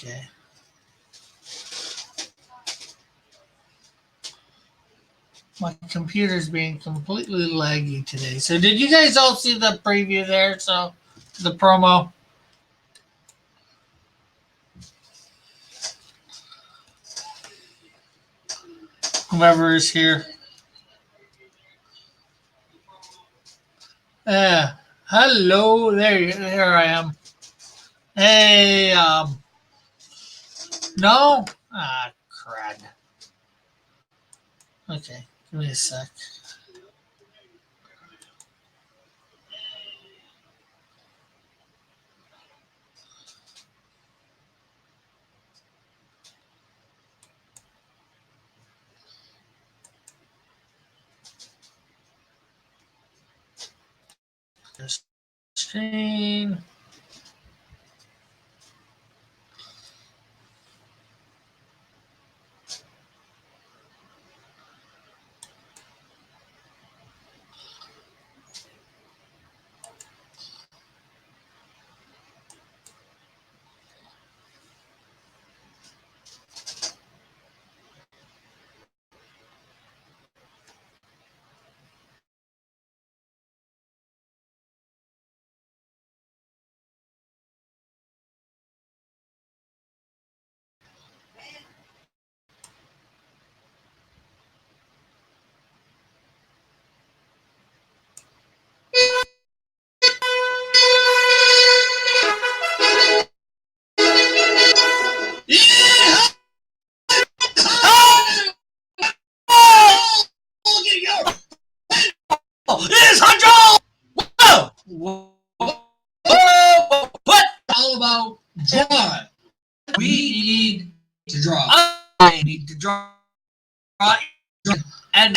Okay. My computer's being completely laggy today. So did you guys all see the preview there? So the promo. Whoever is here. Hello. There I am. Hey, no? Ah, crud. Okay, give me a sec. This screen. It's Huncho! Whoa! Whoa! What? All about draw. We need to draw. I need to draw. And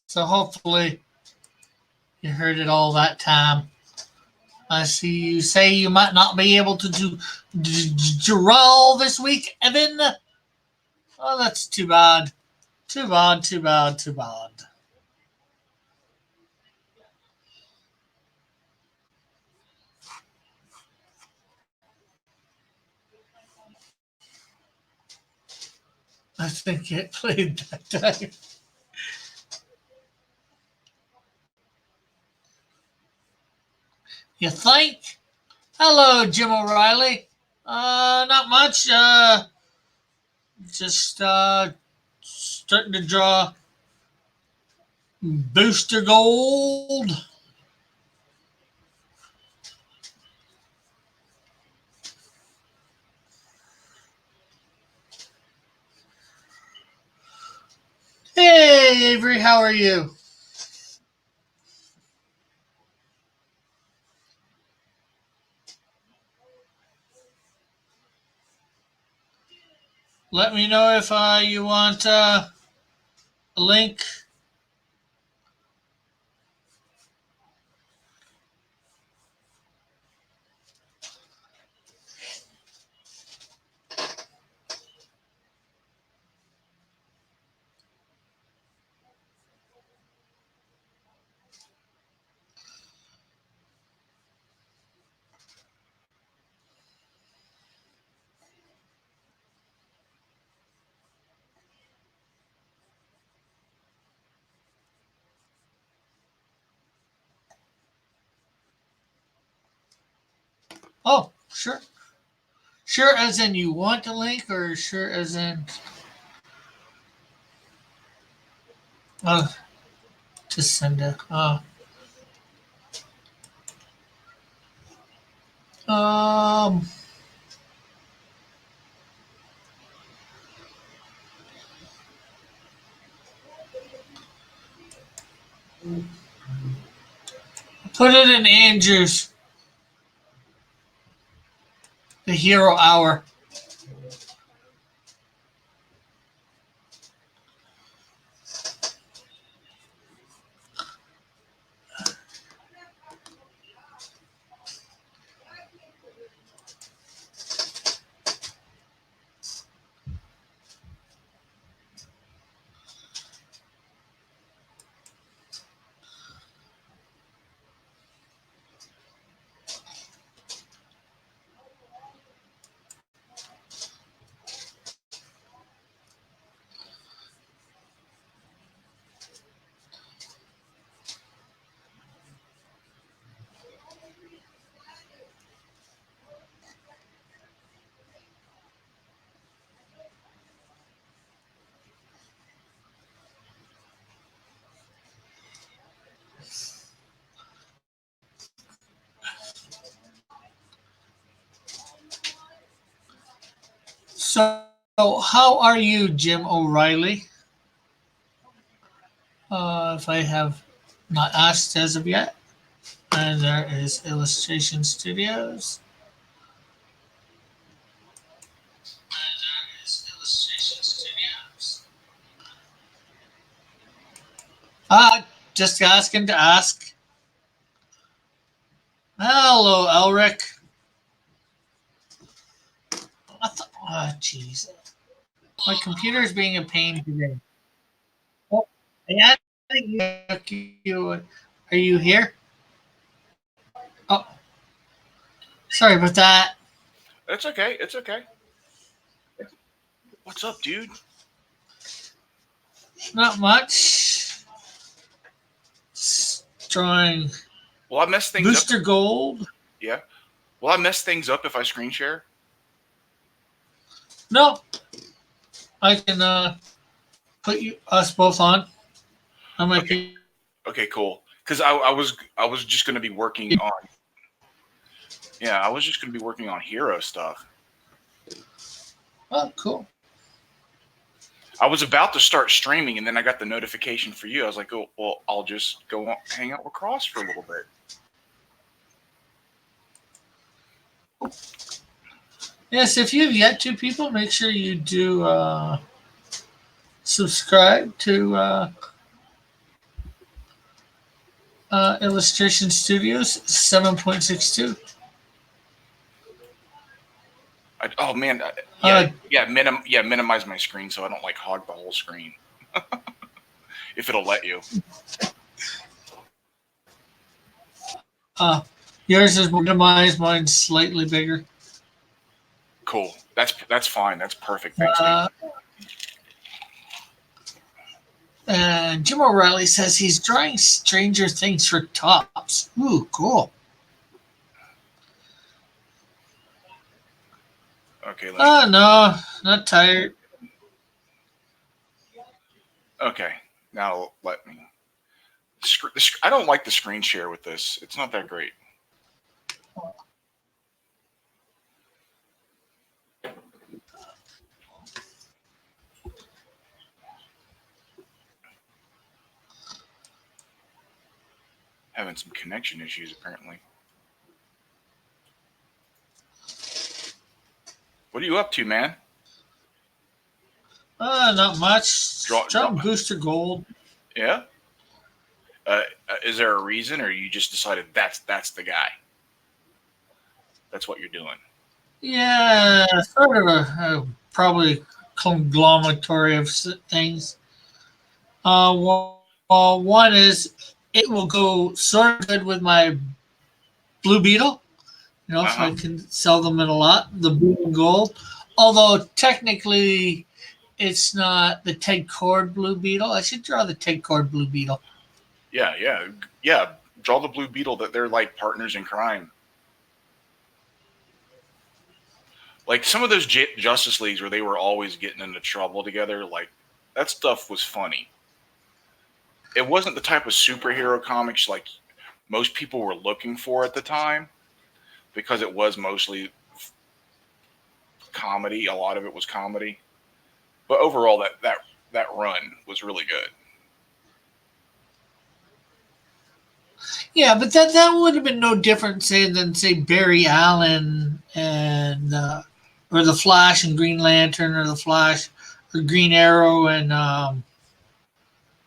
so hopefully you heard it all that time. I see you say you might not be able to do draw this week, Evan. Oh, that's too bad. Too bad, too bad, too bad. I think it played that time. You think? Hello, Jim O'Reilly. Not much. Just starting to draw booster gold. Hey, Avery, how are you? Let me know if you want a link. Oh, sure. Sure as in you want a link, or sure as in uh, to send it? Um, put it in Andrew's, the Hero Hour. So, how are you, Jim O'Reilly? If I have not asked as of yet. And there is Illustration Studios. And there is Illustration Studios. Just asking to ask. Hello, Elric. Jeez. My computer is being a pain today. Oh, I added you. Are you here? Oh, sorry about that. It's okay. It's okay. What's up, dude? Not much. Drawing Well, I mess things Booster up. Gold. Yeah. Will I mess things up if I screen share? No, I can put us both on. I might Okay. be. Okay, cool. Because I was just going to be working on. Yeah, I was just going to be working on hero stuff. Oh, cool. I was about to start streaming, and then I got the notification for you. I was like, "Oh, well, I'll just go hang out with Cross for a little bit." Yes, if you've yet to, people, make sure you do subscribe to Illustration Studios 7.62. Oh man, minimize my screen so I don't like hog the whole screen. If it'll let you. Yours is minimized, mine's slightly bigger. Cool. That's fine. That's perfect. Thanks, Dave. And Jim O'Reilly says he's drawing Stranger Things for Tops. Ooh, cool. Okay. No, not tired. Okay. Now let me. I don't like the screen share with this. It's not that great. Having some connection issues apparently. What are you up to, man? Not much. Drawing Booster Gold. Yeah. Is there a reason, or you just decided that's the guy? That's what you're doing. Yeah, sort of a probably conglomeratory of things. One is it will go sort of good with my Blue Beetle. So I can sell them in a lot. The blue and gold, although technically it's not the Ted Cord Blue Beetle. I should draw the Ted Cord Blue Beetle. Yeah. Draw the Blue Beetle that they're like partners in crime. Like some of those Justice Leagues where they were always getting into trouble together, like that stuff was funny. It wasn't the type of superhero comics like most people were looking for at the time, because it was mostly comedy. A lot of it was comedy, but overall, that run was really good. Yeah, but that would have been no different, than Barry Allen and or the Flash and Green Lantern, or the Flash or Green Arrow and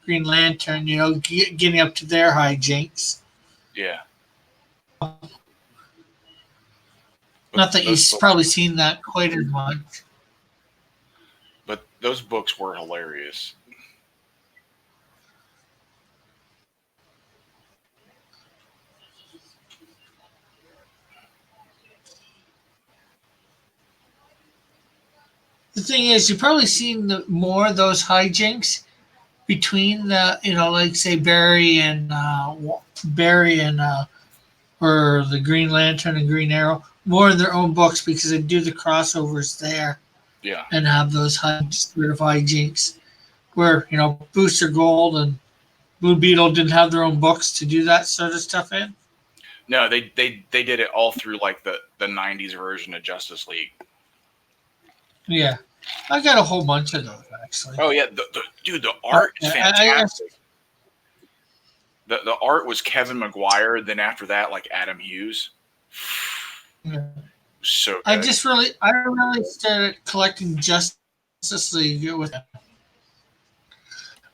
Green Lantern. Getting up to their hijinks. Yeah. Not that you've probably seen that quite as much. But those books were hilarious. The thing is, you've probably seen more of those hijinks between the, like say Barry and or the Green Lantern and Green Arrow, more in their own books, because they do the crossovers there. Yeah. And have those sort of hijinks where, Booster Gold and Blue Beetle didn't have their own books to do that sort of stuff in. No, they did it all through like the 90s version of Justice League. Yeah. I got a whole bunch of those actually. Oh yeah, dude, the art is Yeah, fantastic. The art was Kevin Maguire. Then after that, like Adam Hughes. So good. I really started collecting Justice League with him.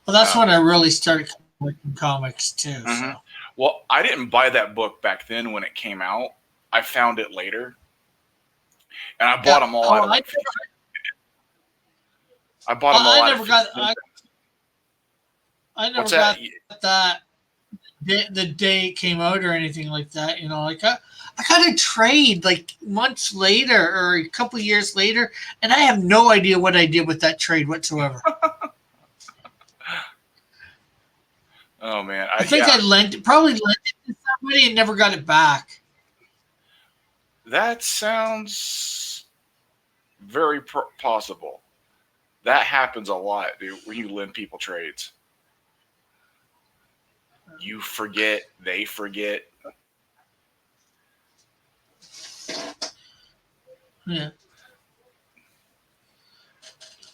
Well, that's when I really started collecting comics too. Mm-hmm. So. Well, I didn't buy that book back then when it came out. I found it later, and I bought them all out of like. I bought them all out of. I never got that the day it came out or anything like that. You know, like I got a trade like months later or a couple of years later, and I have no idea what I did with that trade whatsoever. Oh man, I think I probably lent it to somebody and never got it back. That sounds very possible. That happens a lot, dude. When you lend people trades, you forget, they forget. Yeah.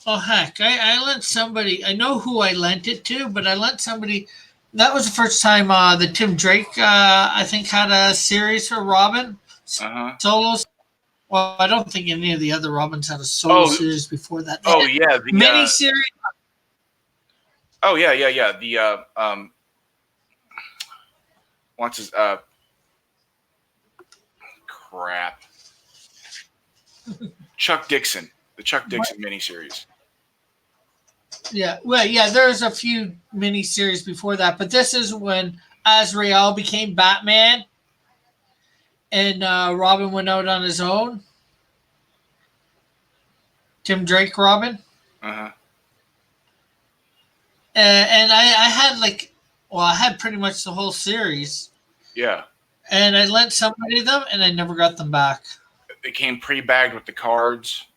Oh heck, I lent somebody. I know who I lent it to, but I lent somebody. That was the first time the Tim Drake, I think, had a series for Robin solos. Well, I don't think any of the other Robins had a solo series before that. Yeah, the mini series. Oh yeah. The what's his crap? Chuck Dixon, the Chuck Dixon miniseries. Yeah, well, yeah, there's a few miniseries before that, but this is when Azrael became Batman and Robin went out on his own. Tim Drake Robin. Uh-huh. And I had I had pretty much the whole series. Yeah. And I lent somebody them and I never got them back. It came pre-bagged with the cards.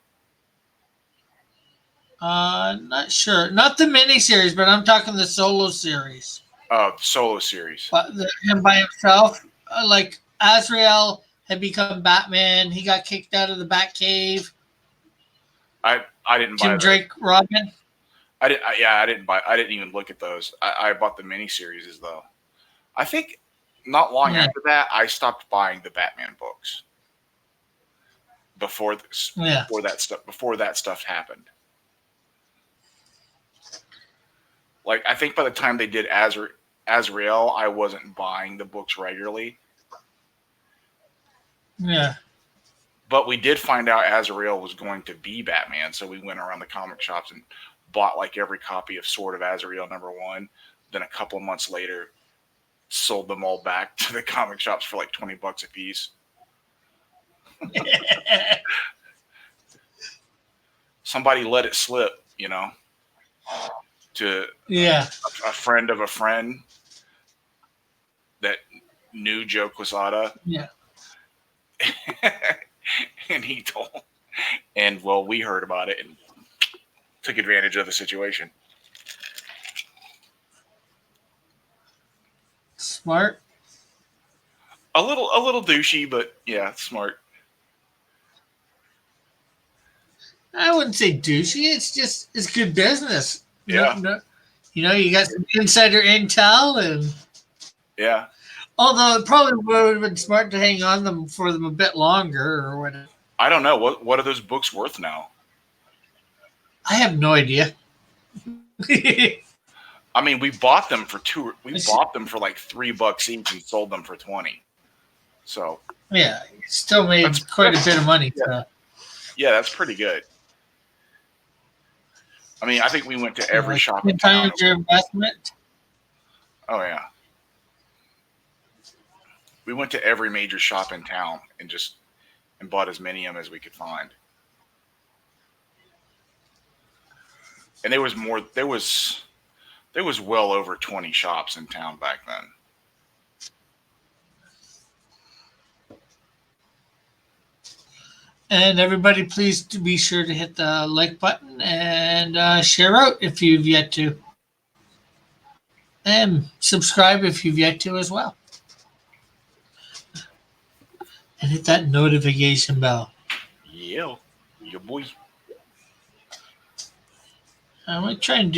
Not sure. Not the miniseries, but I'm talking the solo series. Oh, the solo series. But him by himself, like Azrael had become Batman. He got kicked out of the Batcave. I didn't buy Tim Drake Robin. I didn't even look at those. I bought the miniseries though. I think not long after that, I stopped buying the Batman books. Before that stuff happened. Like, I think by the time they did Azrael, I wasn't buying the books regularly. Yeah. But we did find out Azrael was going to be Batman, so we went around the comic shops and bought like every copy of Sword of Azrael #1. Then a couple of months later, sold them all back to the comic shops for like $20 a piece. Somebody let it slip, you know. To a friend of a friend that knew Joe Quesada. Yeah. And he told, and well, we heard about it and took advantage of the situation. Smart. A little douchey, but yeah, smart. I wouldn't say douchey. It's good business. Yeah. You got some insider intel and yeah. Although it probably would have been smart to hang on for them a bit longer or whatever. I don't know. What are those books worth now? I have no idea. I mean, we bought them for bought them for like $3 each and sold them for 20. So yeah, still made quite a bit of money. Yeah. Yeah, that's pretty good. I mean, I think we went to every shop in town. Your investment? Oh yeah. We went to every major shop in town and bought as many of them as we could find. And there was well over 20 shops in town back then. And everybody, please be sure to hit the like button and share out if you've yet to. And subscribe if you've yet to as well. And hit that notification bell. Yeah, boy. I might try and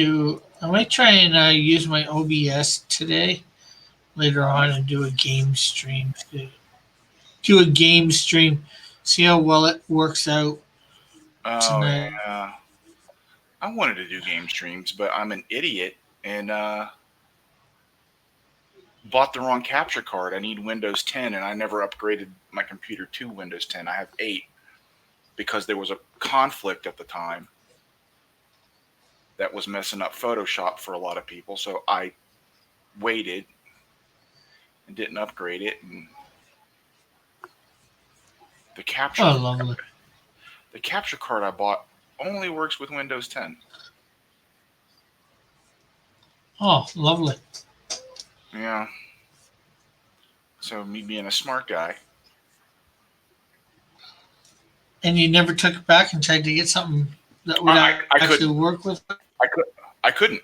use my OBS today later on and do a game stream. Do a game stream. See how well it works out Oh tonight. yeah. I wanted to do game streams, but I'm an idiot and bought the wrong capture card. I need Windows 10, and I never upgraded my computer to Windows 10. I have 8 because there was a conflict at the time that was messing up Photoshop for a lot of people. So I waited and didn't upgrade it. And the capture Lovely. the capture card I bought only works with Windows 10. Oh, lovely. Yeah. So me being a smart guy. And you never took it back and tried to get something that would I actually couldn't. work with it? I couldn't.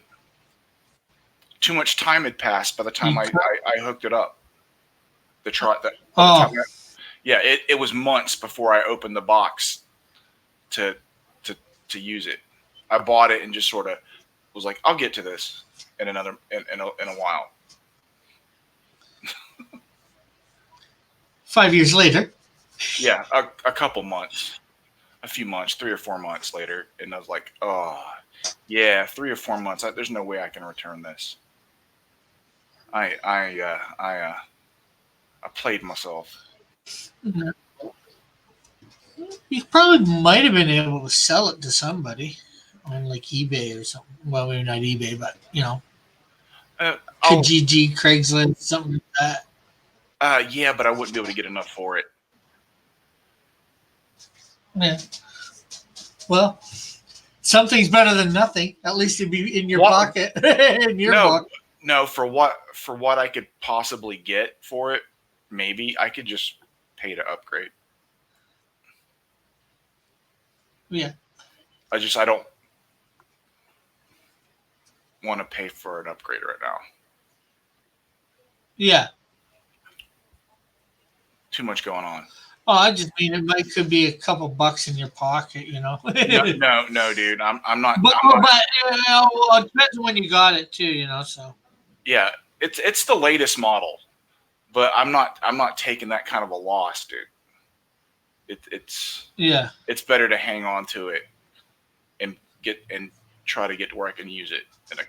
Too much time had passed by the time I hooked it up. It was months before I opened the box to use it. I bought it and just sort of was like, I'll get to this in a while. 5 years later. Yeah, a couple months, a few months, 3 or 4 months later, and I was like, oh, yeah, 3 or 4 months. There's no way I can return this. I played myself. You probably might have been able to sell it to somebody on like eBay or something. Well, maybe not eBay, but Kijiji, Craigslist, something like that. Yeah, but I wouldn't be able to get enough for it. Yeah. Well, something's better than nothing. At least it'd be in your pocket. In your book. No, for what I could possibly get for it, maybe I could just pay to upgrade. Yeah. I don't want to pay for an upgrade right now. Yeah. Too much going on. Oh, I just mean could be a couple bucks in your pocket, No, dude. I'm not. But it depends when you got it too, So. Yeah, it's the latest model, but I'm not taking that kind of a loss, dude. It's better to hang on to it and try to get to where I can use it.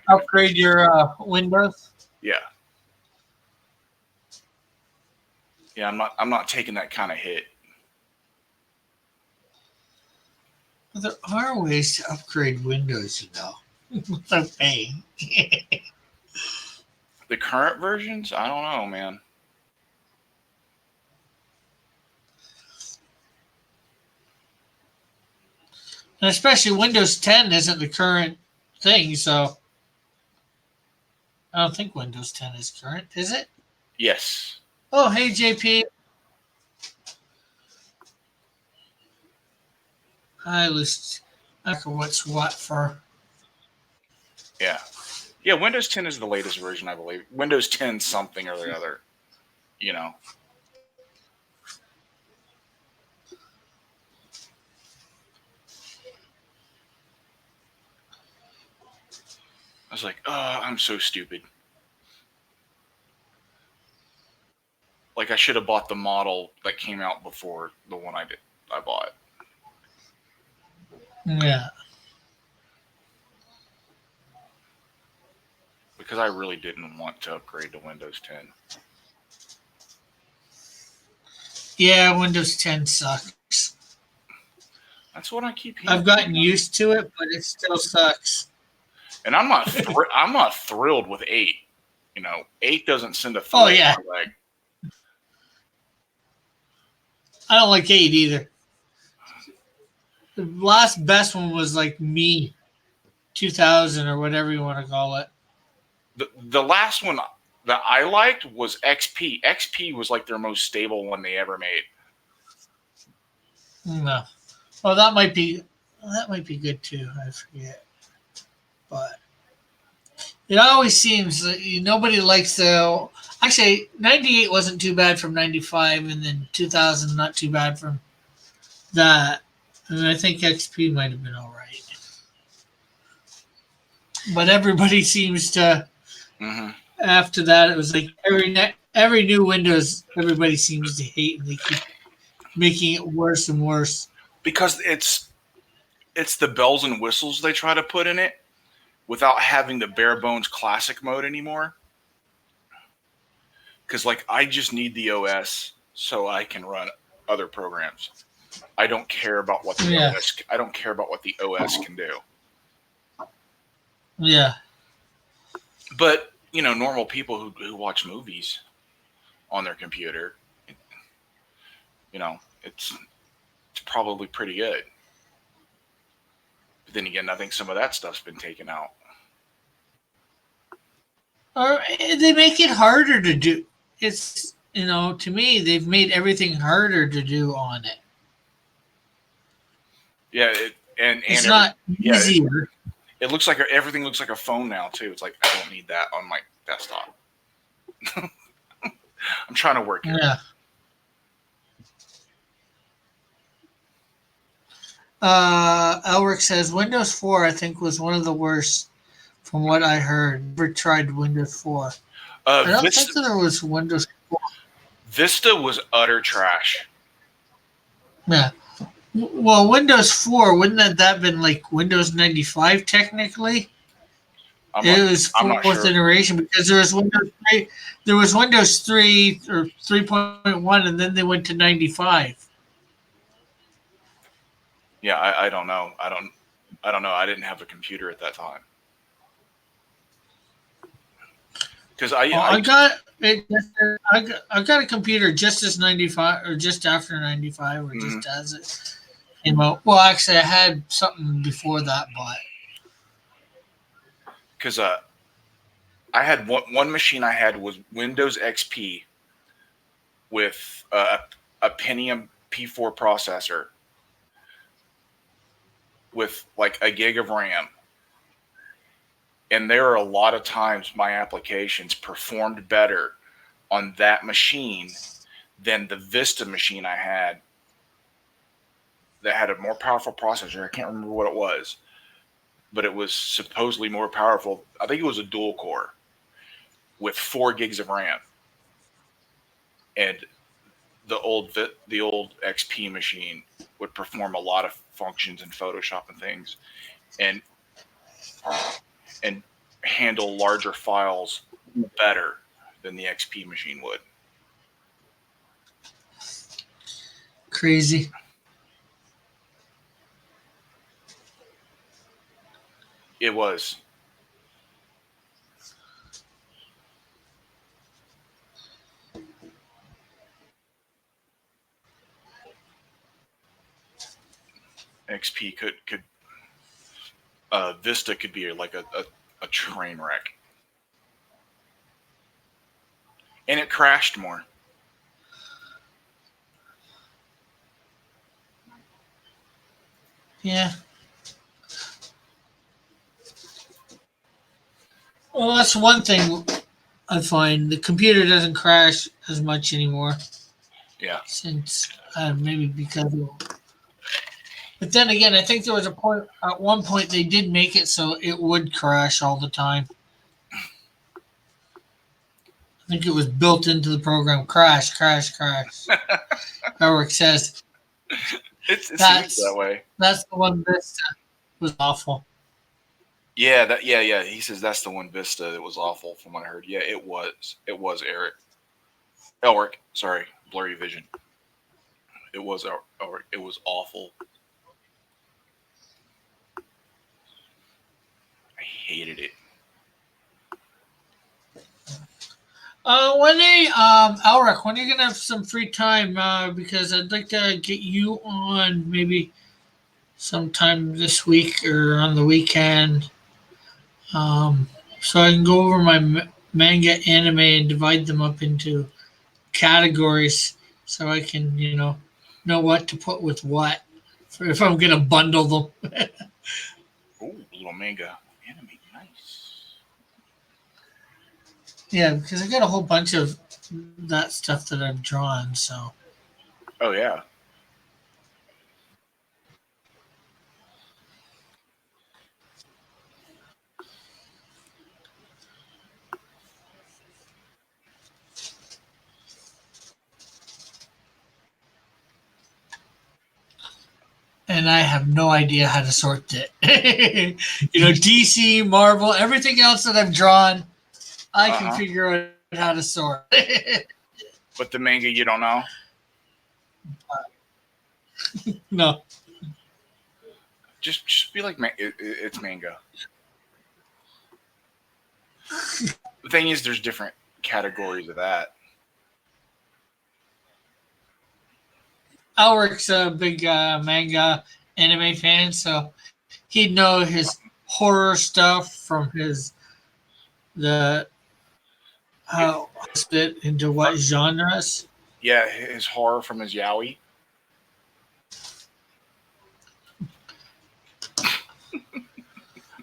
Upgrade your Windows. Yeah. Yeah, I'm not taking that kind of hit. There are ways to upgrade Windows, without paying. The current versions, I don't know, man. And especially Windows 10 isn't the current thing, so I don't think Windows 10 is current, is it? Yes. Oh, hey, JP. I list what's what for. Yeah. Yeah, Windows 10 is the latest version, I believe. Windows 10 something or the other, I was like, oh, I'm so stupid. Like, I should have bought the model that came out before the one I bought. Yeah. Because I really didn't want to upgrade to Windows 10. Yeah, Windows 10 sucks. That's what I keep hearing. I've gotten used to it, but it still sucks. And I'm not I'm not thrilled with 8. 8 doesn't send a thrill. Oh yeah. I don't like 8 either. The last best one was like Me 2000 or whatever you want to call it. The last one that I liked was XP. XP was like their most stable one they ever made. No. Well, that might be good too. I forget. But it always seems that nobody likes the. Actually, 98 wasn't too bad from 95, and then 2000 not too bad from that. And I think XP might have been all right. but everybody seems to. Hmm. After that, it was like every new Windows, everybody seems to hate, and they keep making it worse and worse. Because it's the bells and whistles they try to put in it without having the bare bones classic mode anymore. Because like I just need the OS so I can run other programs. I don't care about what the Yeah, OS. I don't care about what the OS can do. yeah. But normal people who watch movies on their computer, you know, it's probably pretty good. But then again, I think some of that stuff's been taken out. Or they make it harder to do. It's to me, they've made everything harder to do on it. Yeah, It's not yeah, easier. it looks like everything looks like a phone now too. It's like I don't need that on my desktop. I'm trying to work here. Yeah. Elric says Windows 4, I think, was one of the worst from what I heard. Never tried Windows 4. I don't think Vista, that there was Windows 4. Vista was utter trash. Yeah. Well, Windows 4, wouldn't that been like Windows 95 technically? I'm not. It was I'm not fourth sure. iteration because there was Windows 3 or 3.1, and then they went to 95. Yeah, I don't know. I don't know. I didn't have a computer at that time because Well, I got it. I got a computer just as 95 or just after 95 or mm, just as it came out. Well, actually, I had something before that, but because I had one machine I had was Windows XP with a Pentium P4 processor with like a gig of RAM. And there are a lot of times my applications performed better on that machine than the Vista machine I had that had a more powerful processor. I can't remember what it was, but it was supposedly more powerful. I think it was a dual core with 4 gigs of RAM. And the old XP machine would perform a lot of functions in Photoshop and things, and and handle larger files better than the XP machine would. crazy. It was. XP could Vista could be like a train wreck, and it crashed more. Yeah. Well, that's one thing I find. The computer doesn't crash as much anymore Yeah, since maybe because of. But then again, I think there was a point at one point they did make it so it would crash all the time. I think it was built into the program. Crash, crash, crash. Eric says it seems that that's way. that's the one that was awful. Yeah, yeah. He says that's the one Vista that was awful from what I heard. Yeah, it was. It was Eric. Elric, sorry, blurry vision. It was Elric. It was awful. I hated it. When Alric, when are you gonna have some free time? Because I'd like to get you on maybe sometime this week or on the weekend, so I can go over my manga, anime, and divide them up into categories, so I can know what to put with what if I'm gonna bundle them. Ooh, little manga anime, nice. Yeah, because I got a whole bunch of that stuff that I've drawn. So Oh yeah. and I have no idea how to sort it. DC, Marvel, everything else that I've drawn, I can figure out how to sort. But the manga, you don't know? No. Just be like, it's manga. The thing is, there's different categories of that. Alric's a big manga anime fan, so he'd know his horror stuff from how split into what genres. Yeah, his horror from his yaoi.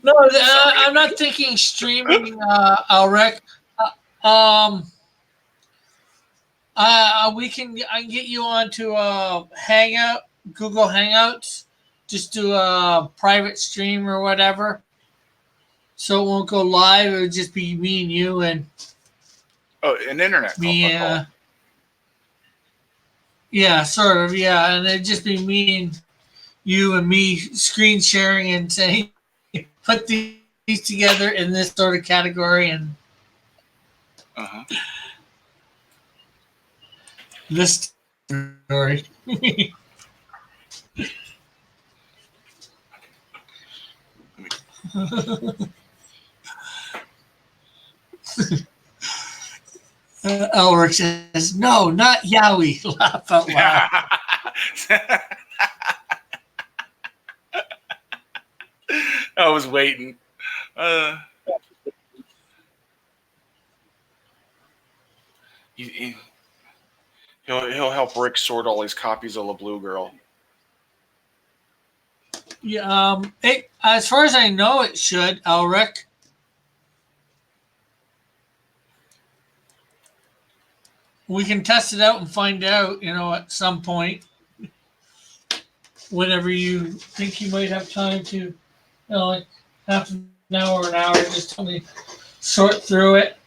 No, I'm not thinking streaming, Alric. I can get you onto Hangout, Google Hangouts. Just do a private stream or whatever, so it won't go live. It'll just be me and you and an internet me. Yeah, sort of. Yeah, and it'd just be me and you and me screen sharing and saying, put these together in this sort of category and this story. Elric says, "No, not yaoi." Laugh out loud. I was waiting. He'll help Rick sort all his copies of La Blue Girl. Yeah, as far as I know, it should, Elric. We can test it out and find out, at some point. Whenever you think you might have time to, like half an hour, an hour, just tell me, sort through it.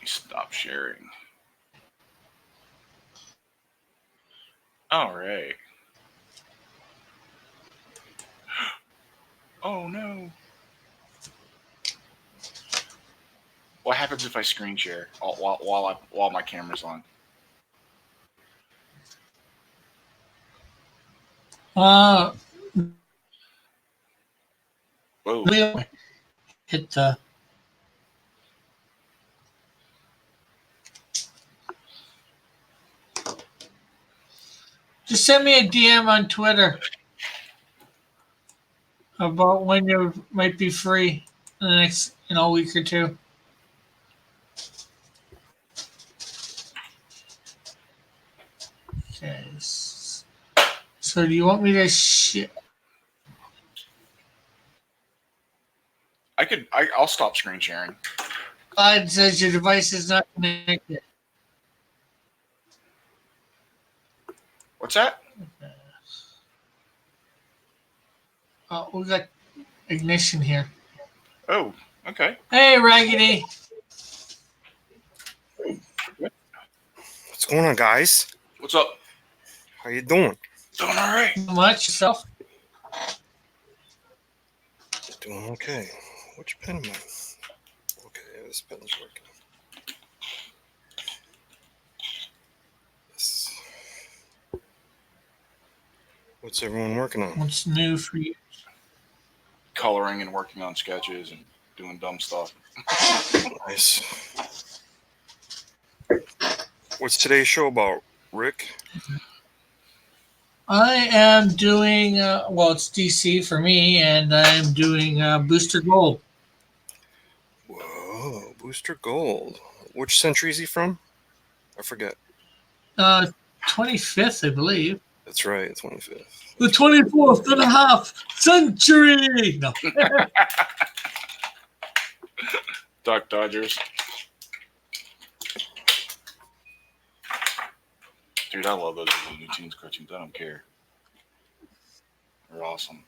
Stop sharing. All right. Oh no. What happens if I screen share while my camera's on? Whoa. Hit the. Just send me a DM on Twitter about when you might be free in the next week or two. Okay. So do you want me to I'll stop screen sharing. God says your device is not connected. What's that? We got ignition here. Oh, okay. Hey, Raggedy. What's going on, guys? What's up? How you doing? Doing all right. Much yourself? Doing okay. Which pen am I? Okay, this pen is working. This. What's everyone working on? What's new for you? Coloring and working on sketches and doing dumb stuff. Nice. What's today's show about, Rick? I am doing, it's DC for me, and I'm doing Booster Gold. Whoa, Booster Gold. Which century is he from? I forget. 25th, I believe. That's right, 25th. The 24th and a half century! No. Duck Dodgers. Dude, I love those Looney Tunes cartoons. I don't care. They're awesome.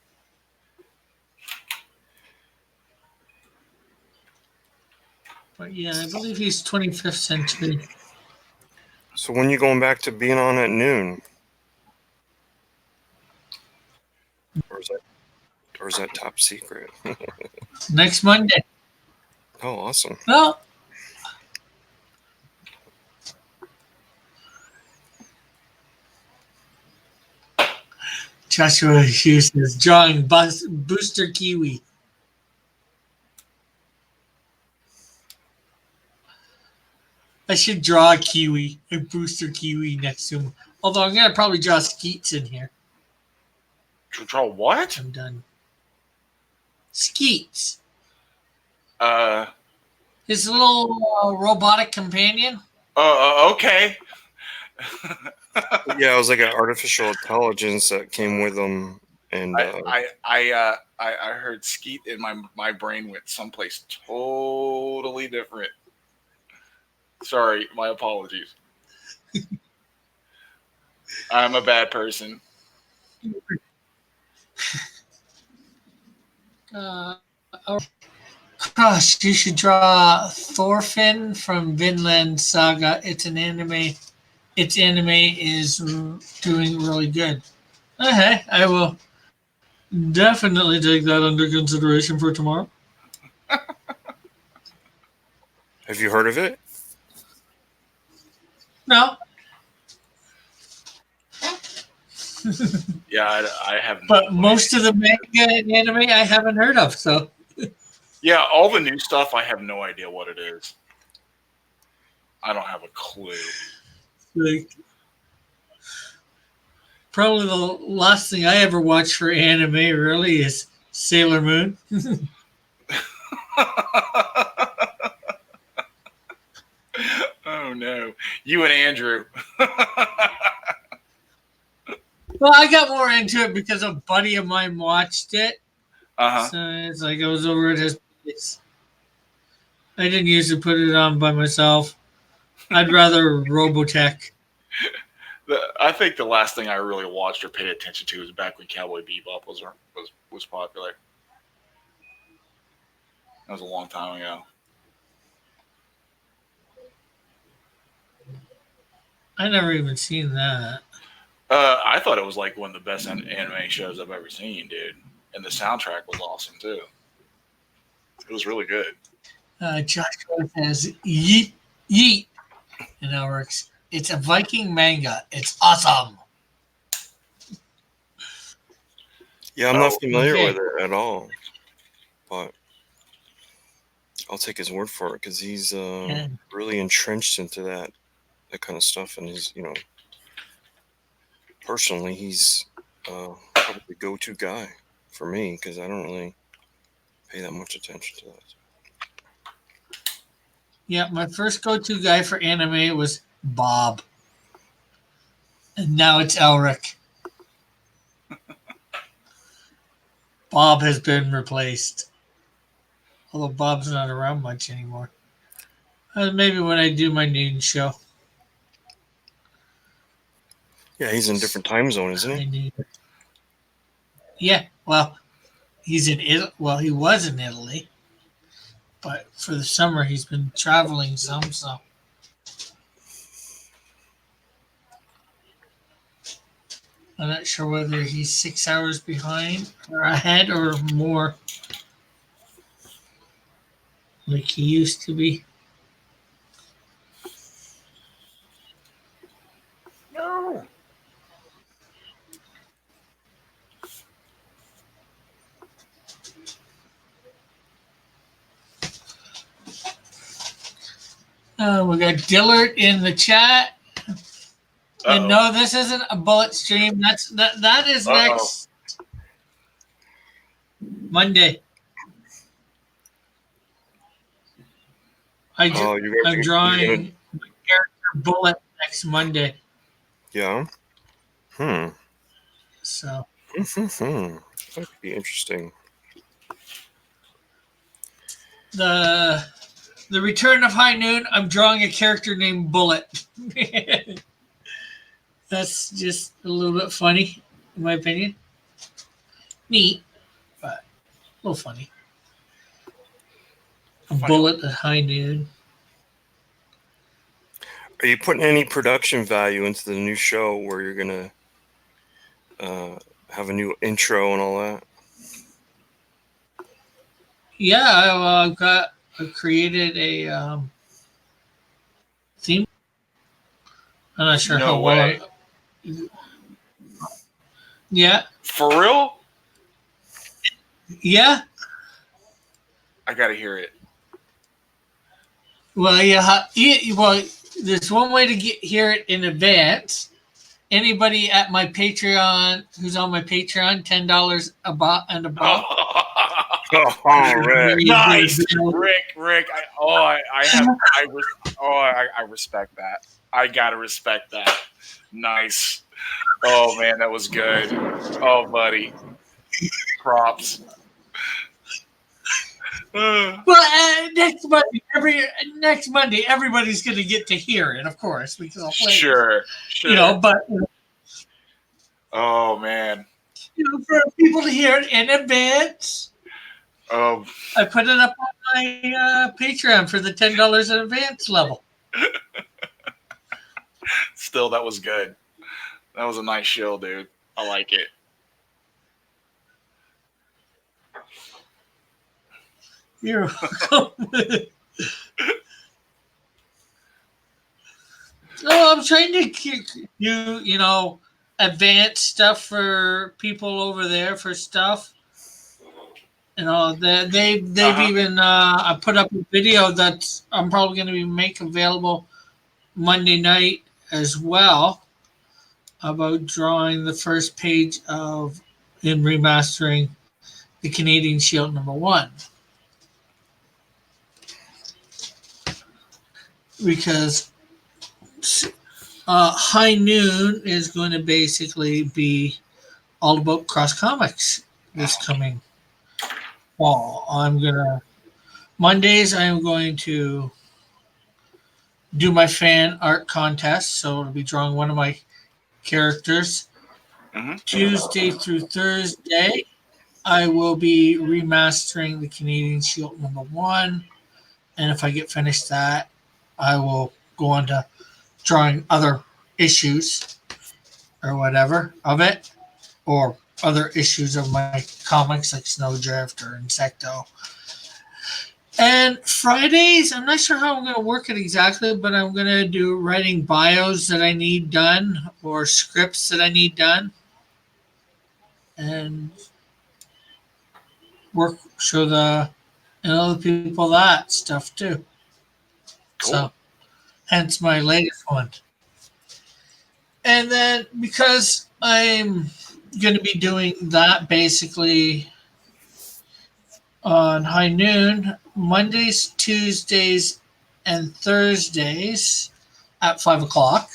But yeah, I believe he's 25th century. So when you going back to being on at noon? Or is that top secret? Next Monday. Oh, awesome. Well, Joshua Hughes is drawing Booster Kiwi. I should draw a Kiwi, a Booster Kiwi next to him. Although I'm going to probably draw Skeets in here. Draw what? I'm done. Skeets. His little robotic companion. Okay. Yeah, it was like an artificial intelligence that came with them, and I heard Skeet and my brain went someplace totally different. Sorry, my apologies. I'm a bad person. Crush, you should draw Thorfinn from Vinland Saga. It's an anime. Its anime is doing really good. Okay, I will definitely take that under consideration for tomorrow. have you heard of it? No, Yeah, I have. but most of the manga and anime I haven't heard of. So Yeah, all the new stuff, I have no idea what it is. I don't have a clue. like, probably the last thing I ever watched for anime really is Sailor Moon. Oh no, you and Andrew. Well, I got more into it because a buddy of mine watched it. Uh-huh. So it's like I was over at his place. I didn't usually put it on by myself. I'd rather Robotech. I think the last thing I really watched or paid attention to was back when Cowboy Bebop was popular. That was a long time ago. I never even seen that. I thought it was like one of the best anime shows I've ever seen, dude. And the soundtrack was awesome too. It was really good. Joshua says yeet yeet in our works. It's a Viking manga. It's awesome. Yeah, I'm not familiar okay. with it at all, but I'll take his word for it because he's really entrenched into that kind of stuff, and he's, personally, he's probably the go-to guy for me because I don't really pay that much attention to that. Yeah, my first go-to guy for anime was Bob. And now it's Elric. Bob has been replaced. Although Bob's not around much anymore. Maybe when I do my noon show. Yeah, he's in a different time zone, isn't he? Yeah, well, he's in Italy. Well, he was in Italy. But for the summer, he's been traveling some, so. I'm not sure whether he's 6 hours behind or ahead or more. Like he used to be. No. We got Dillard in the chat. And Uh-oh. no, this isn't a bullet stream. That is next Monday. I'm drawing my character Bullet next Monday. Yeah. So That could be interesting. the The Return of High Noon. I'm drawing a character named Bullet. That's just a little bit funny, in my opinion. Neat, but a little funny. A Funny. bullet at high noon. Are you putting any production value into the new show where you're gonna have a new intro and all that? Yeah, I created a theme. I'm not sure No how way. well. Yeah, For real? yeah. I gotta hear it. Well, yeah. Well, there's one way to hear it in advance. Anybody at my Patreon who's on my Patreon, $10 and above. Oh, Rick. Nice, Rick. I respect that. I gotta respect that. Nice. Oh man, that was good. Oh, buddy. Props. Well, next Monday, everybody's going to get to hear it, of course, because I'll play it. Sure. You know, but Oh man. for people to hear it in advance, Oh, I put it up on my Patreon for the $10 in advance level. still, that was good. That was a nice show, dude. I like it. You're welcome. No, I'm trying to do, advanced stuff for people over there for stuff. They've even I put up a video that I'm probably going to make available Monday night as well about drawing the first page in remastering the Canadian Shield #1. Because High Noon is going to basically be all about Cross Comics this coming fall. Mondays I'm going to do my fan art contest, so I'll be drawing one of my characters. Mm-hmm. Tuesday through Thursday I will be remastering the Canadian Shield #1, and if I get finished that, I will go on to drawing other issues or whatever of it, or other issues of my comics like Snowdrift or Insecto. And Fridays, I'm not sure how I'm going to work it exactly, but I'm going to do writing bios that I need done or scripts that I need done, and show the other people that stuff too. Cool. So, hence my latest one. And then because I'm going to be doing that basically on High Noon, Mondays, Tuesdays, and Thursdays at 5 o'clock.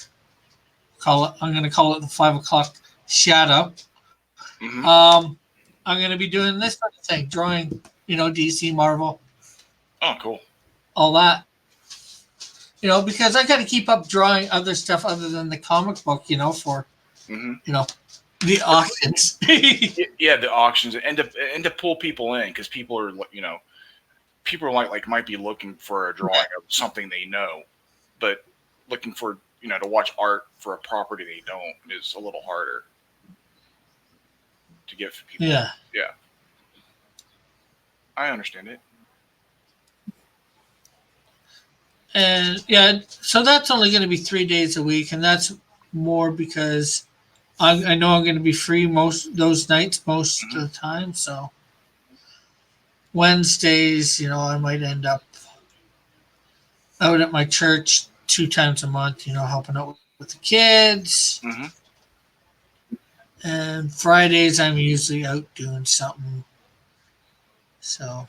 I'm going to call it the 5 o'clock shadow. Mm-hmm. I'm going to be doing this sort of thing, drawing, DC, Marvel, Oh, cool. all that. Because I got to keep up drawing other stuff other than the comic book, for, Mm-hmm. the auctions. Yeah, the auctions and to pull people in, because people are might be looking for a drawing of something they know, but looking for to watch art for a property they don't is a little harder to get for people. Yeah. I understand it. And so that's only going to be 3 days a week, and that's more because I know I'm going to be free most those nights most of the time. So Wednesdays, I might end up out at my church 2 times a month, helping out with the kids. Mm-hmm. And Fridays, I'm usually out doing something. So.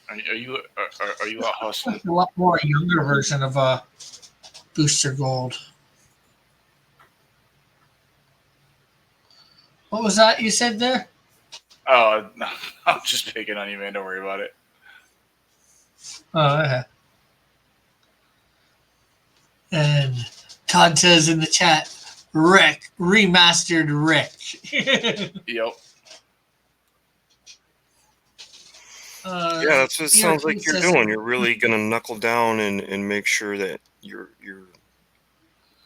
Are you out hustling? A lot more younger version of Booster Gold. What was that you said there? Oh, no, I'm just picking on you, man. Don't worry about it. Oh, yeah. And Todd says in the chat, Rick, remastered Rick. Yep. Yeah, that's what it sounds like you're doing. You're really gonna knuckle down and make sure that you're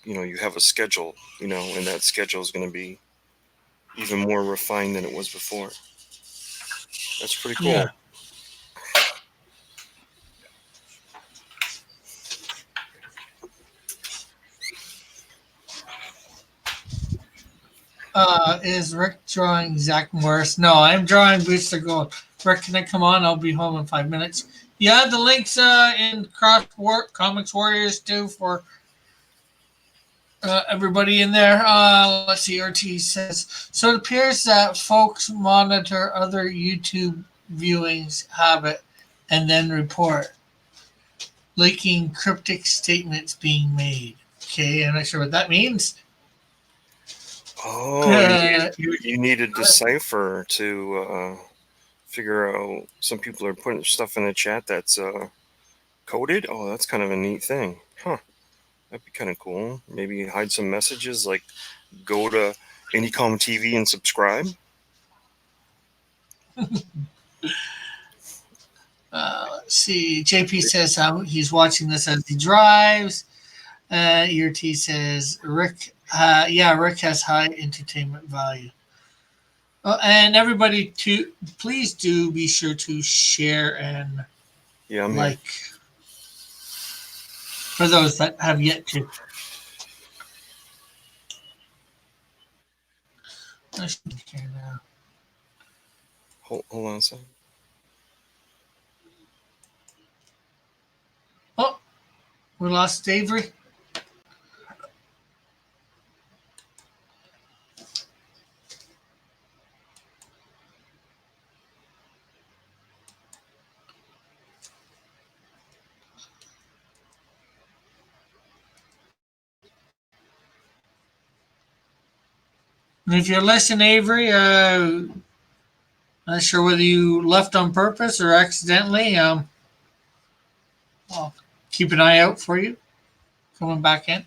you have a schedule, and that schedule is gonna be even more refined than it was before. That's pretty cool. Yeah. Is Rick drawing Zach Morris? No, I'm drawing Booster Gold. Rick, can I come on? I'll be home in 5 minutes. Yeah, the links in Comics Warriors too for everybody in there. Let's see. RT says so. It appears that folks monitor other YouTube viewings habit and then report leaking cryptic statements being made. Okay, I'm not sure what that means. Oh, you need a decipher to figure out. Some people are putting stuff in the chat that's coded. Oh, that's kind of a neat thing, huh? That'd be kind of cool. Maybe hide some messages, like go to Anycom TV and subscribe. Let's see. JP says he's watching this as he drives. ERT says Rick. Rick has high entertainment value. And everybody, please do be sure to share and like for those that have yet to. I should be here now. Hold on a second. Oh, we lost Avery. And if you're listening, Avery, not sure whether you left on purpose or accidentally. I'll keep an eye out for you coming back in.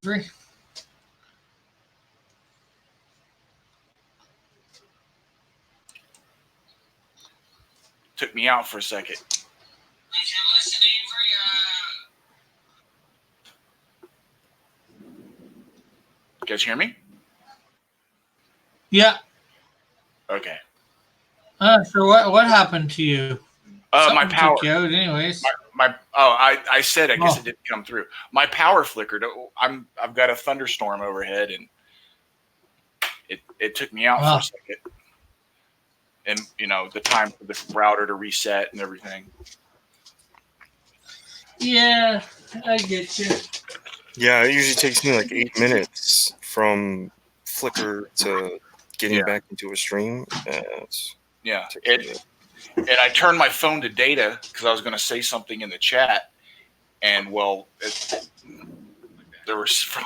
Avery. Took me out for a second. You guys hear me? Yeah. Okay. So what happened to you? My power. Took you out anyways. I said I guess it didn't come through. My power flickered. I've got a thunderstorm overhead, and it took me out for a second. And the time for the router to reset and everything. Yeah, I get you. Yeah, it usually takes me like 8 minutes from flicker to getting back into a stream. And I turned my phone to data because I was going to say something in the chat, and there was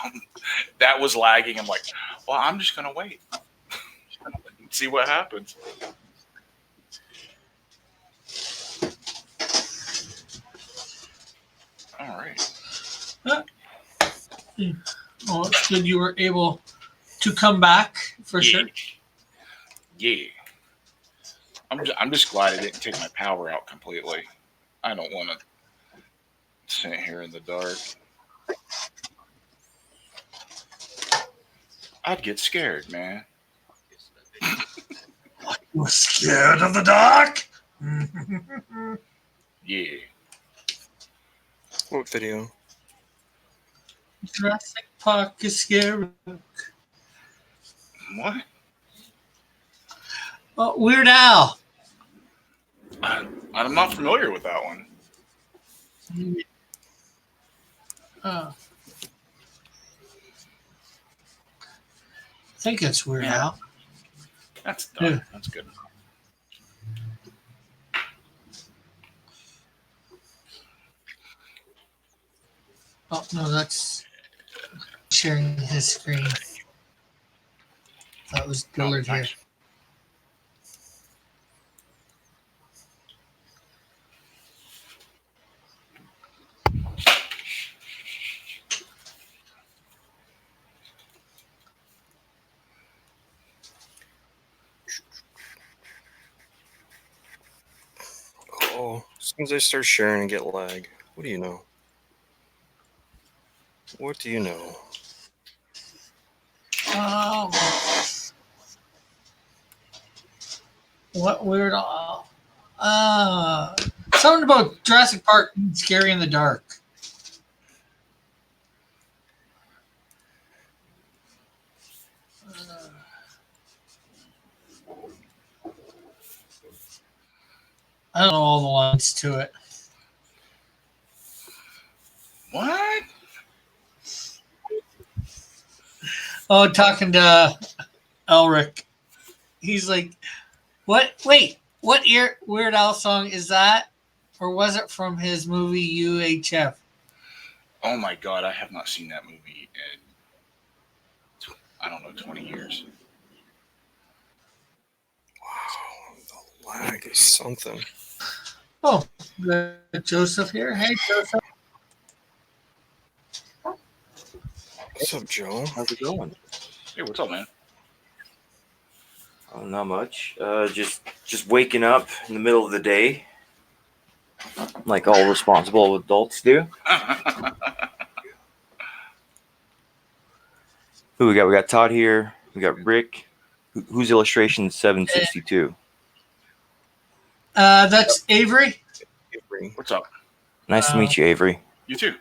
that was lagging. I'm like, well, I'm just going to wait, and see what happens. All Oh, it's good you were able to come back for Yeah. sure. Yeah. I'm just glad I didn't take my power out completely. I don't want to sit here in the dark. I'd get scared, man. You're scared of the dark? Yeah. What video? Jurassic Park is scary. What? Oh, Weird Al. I'm not familiar with that one. I think it's Weird Yeah. Al. That's done. Yeah. That's good. Oh no, that's sharing his screen. That was Dillard here. Nice. Oh, as soon as I start sharing and get lag, what do you know? What do you know? What Weird Al? Something about Jurassic Park being scary in the dark. I don't know all the lines to it. What? Oh, talking to Elric. He's like, what? Wait, what Weird Al song is that? Or was it from his movie UHF? Oh my God, I have not seen that movie in, I don't know, 20 years. Wow, the lag is something. Oh, Joseph here. Hey, Joseph. What's up, Joe? How's it going? Hey, what's up, man? Oh, not much. Just waking up in the middle of the day, like all responsible adults do. Who we got? We got Todd here. We got Rick. Who's illustration 762? That's Avery. What's up? Nice to meet you, Avery. You too.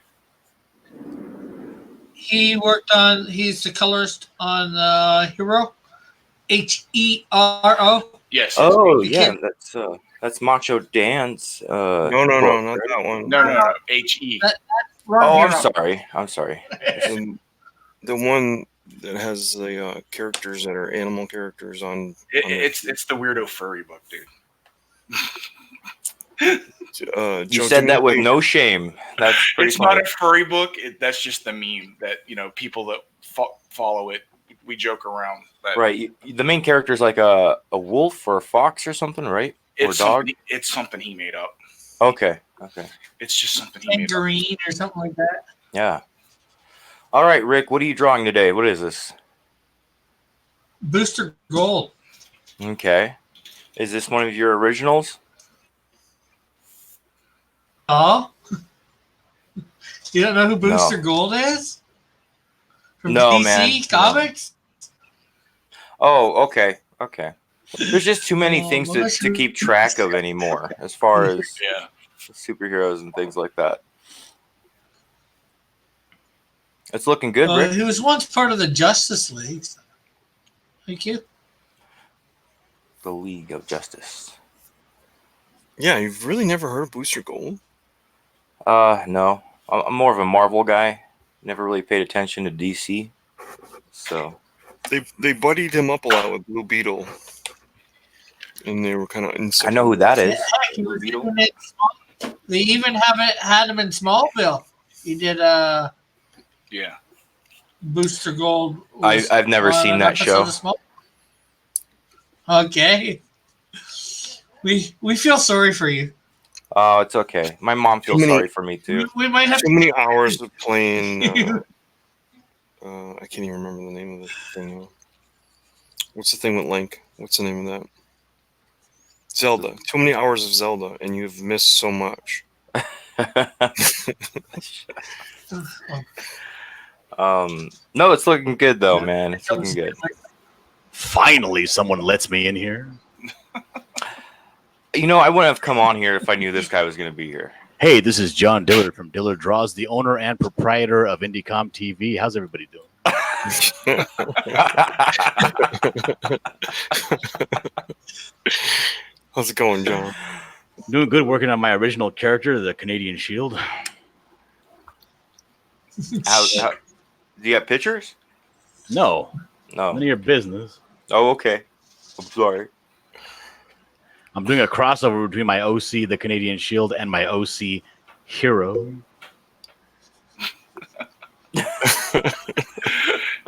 He's the colorist on Hero. HERO. Yes. Oh You yeah, can't- that's Macho Dan's. No, book, not right? that one. No. HE. Oh, Hero. I'm sorry. The one that has the characters that are animal characters on. It's the weirdo furry book, dude. Joe You said that with Dimity. no shame. That's pretty It's funny. not a furry book. That's just the meme that people that follow it. We joke around. That Right. The main character is like a wolf or a fox or something, right? Or It's dog. it's something he made up. Okay. It's just something he made up. Tangerine or something like that. Yeah. All right, Rick. What are you drawing today? What is this? Booster Gold. Okay. Is this one of your originals? Oh? You don't know who Booster Gold is? From No, DC man. Comics? Oh, okay. There's just too many Oh, things well, to keep track of anymore as far as Yeah. superheroes and things like that. It's looking good, Rick. He was once part of the Justice League. Thank you. The League of Justice. Yeah, you've really never heard of Booster Gold? No. I'm more of a Marvel guy. Never really paid attention to DC. So They buddied him up a lot with Blue Beetle, and they were kind of I know who that is. Heck, he was even they even had him in Smallville. He did Yeah. Booster Gold. was I've never on seen an that episode show. of Okay. We feel sorry for you. Oh, it's okay. My mom feels Too many- sorry for me too. We might have too many hours of playing I can't even remember the name of the thing. What's the thing with Link? What's the name of that? Zelda. Too many hours of Zelda, and you've missed so much. No, it's looking good though, man. It's looking good. Finally, someone lets me in here. You know, I wouldn't have come on here if I knew this guy was going to be here. Hey, this is John Dillard from Dillard Draws, the owner and proprietor of IndieCom TV. How's everybody doing? How's it going, John? Doing good, working on my original character, the Canadian Shield. How, do you have pictures? No, No. none of your business. Oh, okay. I'm sorry. I'm doing a crossover between my OC, the Canadian Shield, and my OC Hero.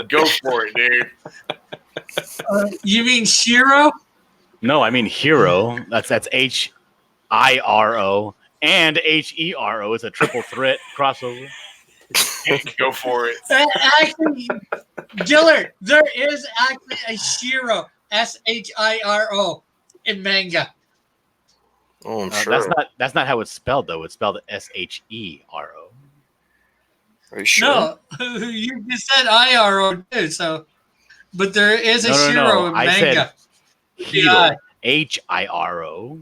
Go for it, dude. You mean Shiro? No, I mean Hero. That's Hiro and Hero. It's a triple threat crossover. Go for it. Actually, Dillard, there is actually a Shiro, Shiro, in manga. Oh, I'm sure. That's not how it's spelled though. It's spelled Shero. Are you sure? No, you just said IRO too. So, but there is a Shiro in I manga. said Yeah. Hiro.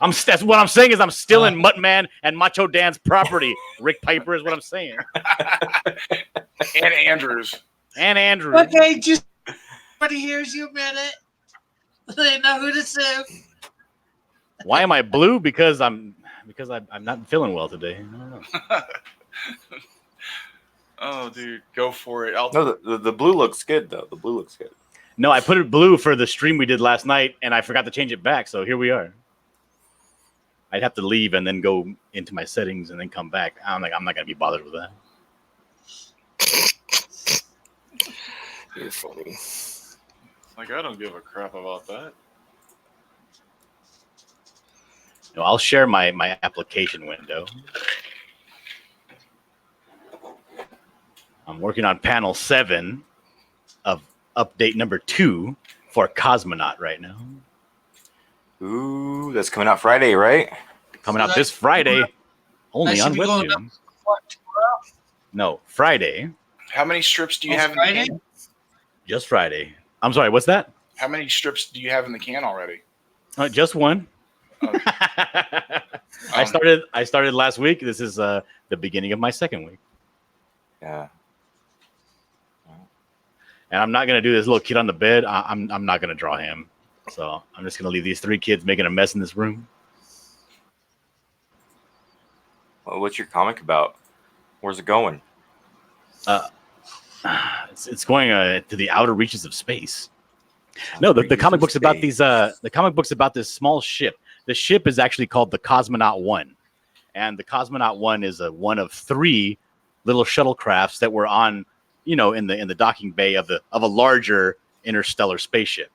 That's what I'm saying is I'm still in Muttman and Macho Dan's property. Rick Piper is what I'm saying. And Andrews. And Andrew. Okay, just everybody hears you a minute. They know who to sue. Why am I blue? Because I'm not feeling well today. I don't know. Oh, dude, go for it. No, the blue looks good though. The blue looks good. No, I put it blue for the stream we did last night, and I forgot to change it back. So here we are. I'd have to leave and then go into my settings and then come back. I'm not gonna be bothered with that. You're funny. Like, I don't give a crap about that. No, I'll share my application window. I'm working on panel 7 of update number 2 for Cosmonaut right now. Ooh, that's coming out Friday, right? Coming out this Friday, only should on be going Webtoon. No, Friday. How many strips do you Oh, have Friday? in the can? Just Friday. I'm sorry, what's that? How many strips do you have in the can already? Just one. Okay. I started last week. This is the beginning of my second week. Yeah. And I'm not gonna do this little kid on the bed. I'm not gonna draw him. So I'm just gonna leave these 3 kids making a mess in this room. Well, what's your comic about? Where's it going? It's going to the outer reaches of space. No, the comic book's about these. The comic book's about this small ship. The ship is actually called the Cosmonaut 1, and the Cosmonaut 1 is one of 3 little shuttlecrafts that were on, in the docking bay of a larger interstellar spaceship.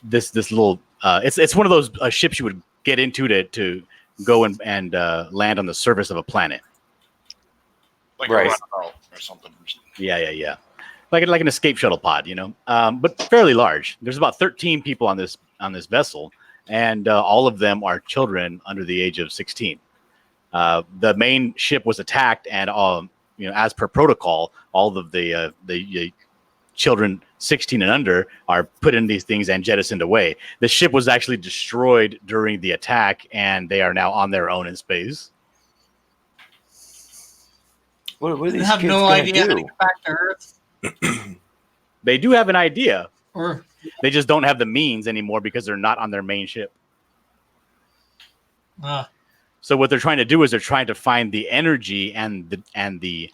This little it's one of those ships you would get into to go and land on the surface of a planet. Like Right. a runabout or something. Yeah. Like an escape shuttle pod, but fairly large. There's about 13 people on this vessel, and all of them are children under the age of 16. The main ship was attacked, and as per protocol, all of the children 16 and under are put in these things and jettisoned away. The ship was actually destroyed during the attack, and they are now on their own in space. What are I these have kids no gonna idea how to do? get back to Earth. They do have an idea. Or They just don't have the means anymore because they're not on their main ship. So what they're trying to do is they're trying to find the energy and the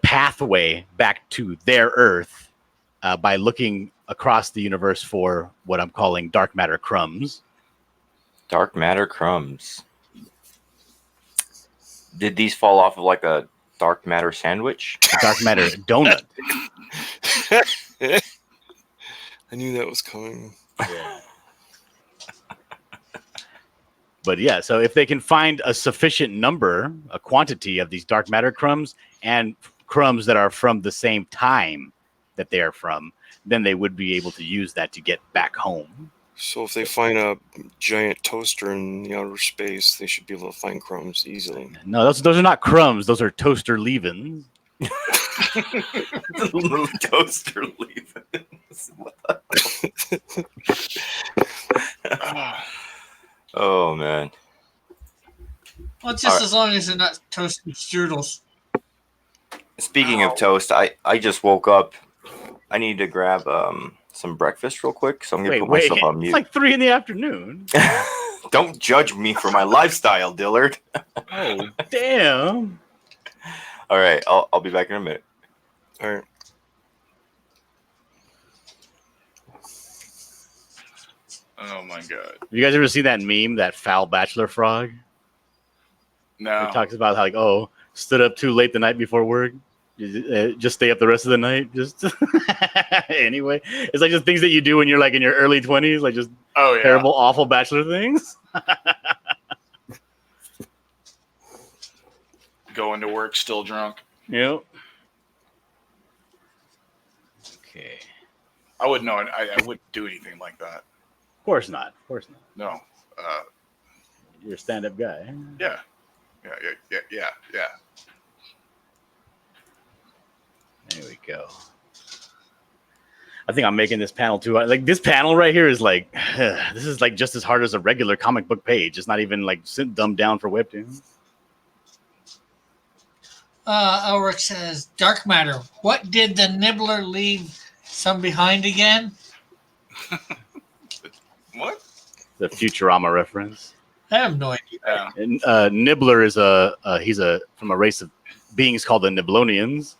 pathway back to their Earth by looking across the universe for what I'm calling dark matter crumbs. Dark matter crumbs. Did these fall off of like a dark matter sandwich? The dark matter donut. I knew that was coming. But yeah, so if they can find a sufficient number, a quantity of these dark matter crumbs, and crumbs that are from the same time that they are from, then they would be able to use that to get back home. So if they find a giant toaster in the outer space, they should be able to find crumbs easily. No, those are not crumbs. Those are toaster leavings. The little toaster leavings. Oh man. Well, just as long as they're not toasted strudels. Speaking of toast, I just woke up. I need to grab some breakfast real quick, so I'm gonna put myself on mute. It's like 3 p.m. Don't judge me for my lifestyle, Dillard. Oh, damn. All right, I'll be back in a minute. All right. Oh my god. You guys ever see that meme, that foul bachelor frog? No. It talks about how, like, oh, stood up too late the night before work. Just stay up the rest of the night. Just anyway, it's like just things that you do when you're like in your early 20s, like just Oh yeah. terrible, awful bachelor things. Going to work still drunk. Yep. Okay. I wouldn't know. I wouldn't do anything like that. Of course not. Of course not. No. You're a stand-up guy. Yeah. Yeah. There we go. I think I'm making this panel too. Like this panel right here is like, this is like just as hard as a regular comic book page. It's not even like dumbed down for Webtoon. Elric says, Dark Matter. What did the Nibbler leave some behind again? What? The Futurama reference. I have no idea. Yeah. And, Nibbler is he's from a race of beings called the Niblonians,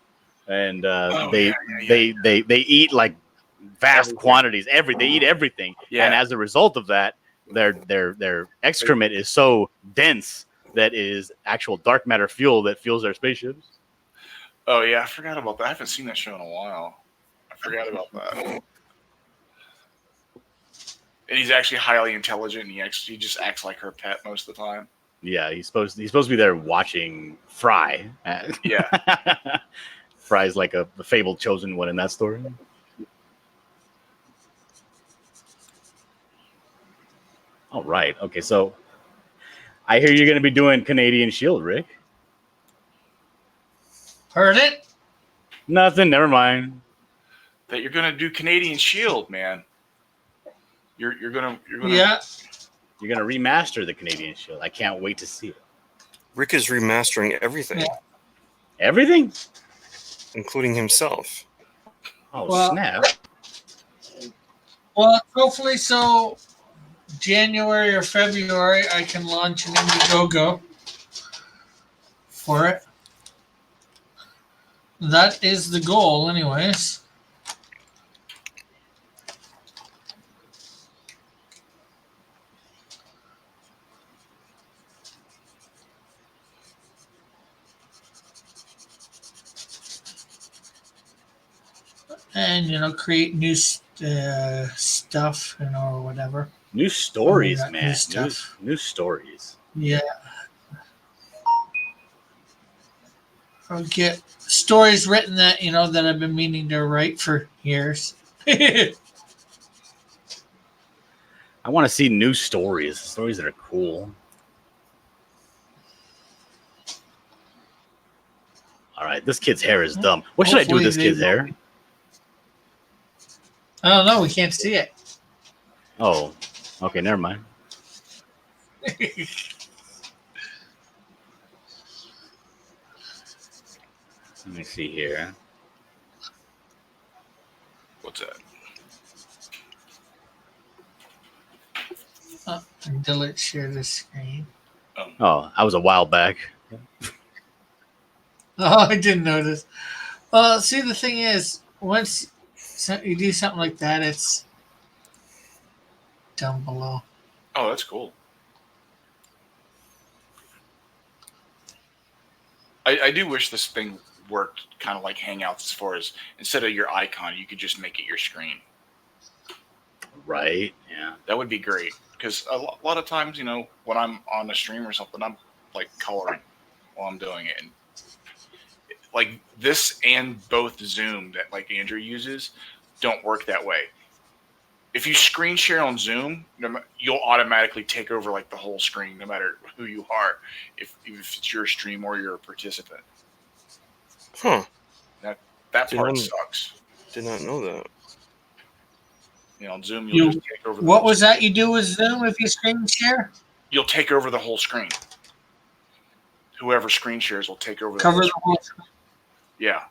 and they eat like vast quantities. They eat everything, Yeah. and as a result of that, their excrement is so dense that it is actual dark matter fuel that fuels their spaceships. Oh yeah, I forgot about that. I haven't seen that show in a while. I forgot about that. And he's actually highly intelligent, and he just acts like her pet most of the time. Yeah, he's supposed to be there watching Fry. Yeah. Fry's like a fabled chosen one in that story. All right. Okay, so I hear you're going to be doing Canadian Shield, Rick. Heard it? Nothing. Never mind. That you're gonna do Canadian Shield, man. You're gonna Yeah. You're going to remaster the Canadian Shield. I can't wait to see it. Rick is remastering everything, Yeah. Everything? including himself. Oh, Well- snap. Well, hopefully so January or February I can launch an Indiegogo for it. That is the goal anyways. And create new stuff, or whatever. New stories, Yeah, new man. stuff. New stories. Yeah. I'll get stories written that that I've been meaning to write for years. I want to see new stories that are cool. All right, this kid's hair is dumb. What should I do with this Hopefully kid's they hair? I don't know. We can't see it. Oh, okay, never mind. Let me see here. what's that? Delete share the screen. Oh, I was a while back. Oh, I didn't notice. Well, see, the thing is, once you do something like that, it's down below. Oh, that's cool. I do wish this thing worked kind of like Hangouts as far as instead of your icon, you could just make it your screen. Right? Yeah. That would be great because a lot of times, when I'm on a stream or something, I'm like coloring while I'm doing it. And like this and both Zoom that like Andrew uses don't work that way. If you screen share on Zoom, you'll automatically take over like the whole screen, no matter who you are, if it's your stream or you're a participant. Huh. That part Didn't- sucks. Did not know that. You know, on Zoom, you'll just take over. What was that you do with Zoom if you screen share? You'll take over the whole screen. Whoever screen shares will take over. Cover the whole screen. Yeah.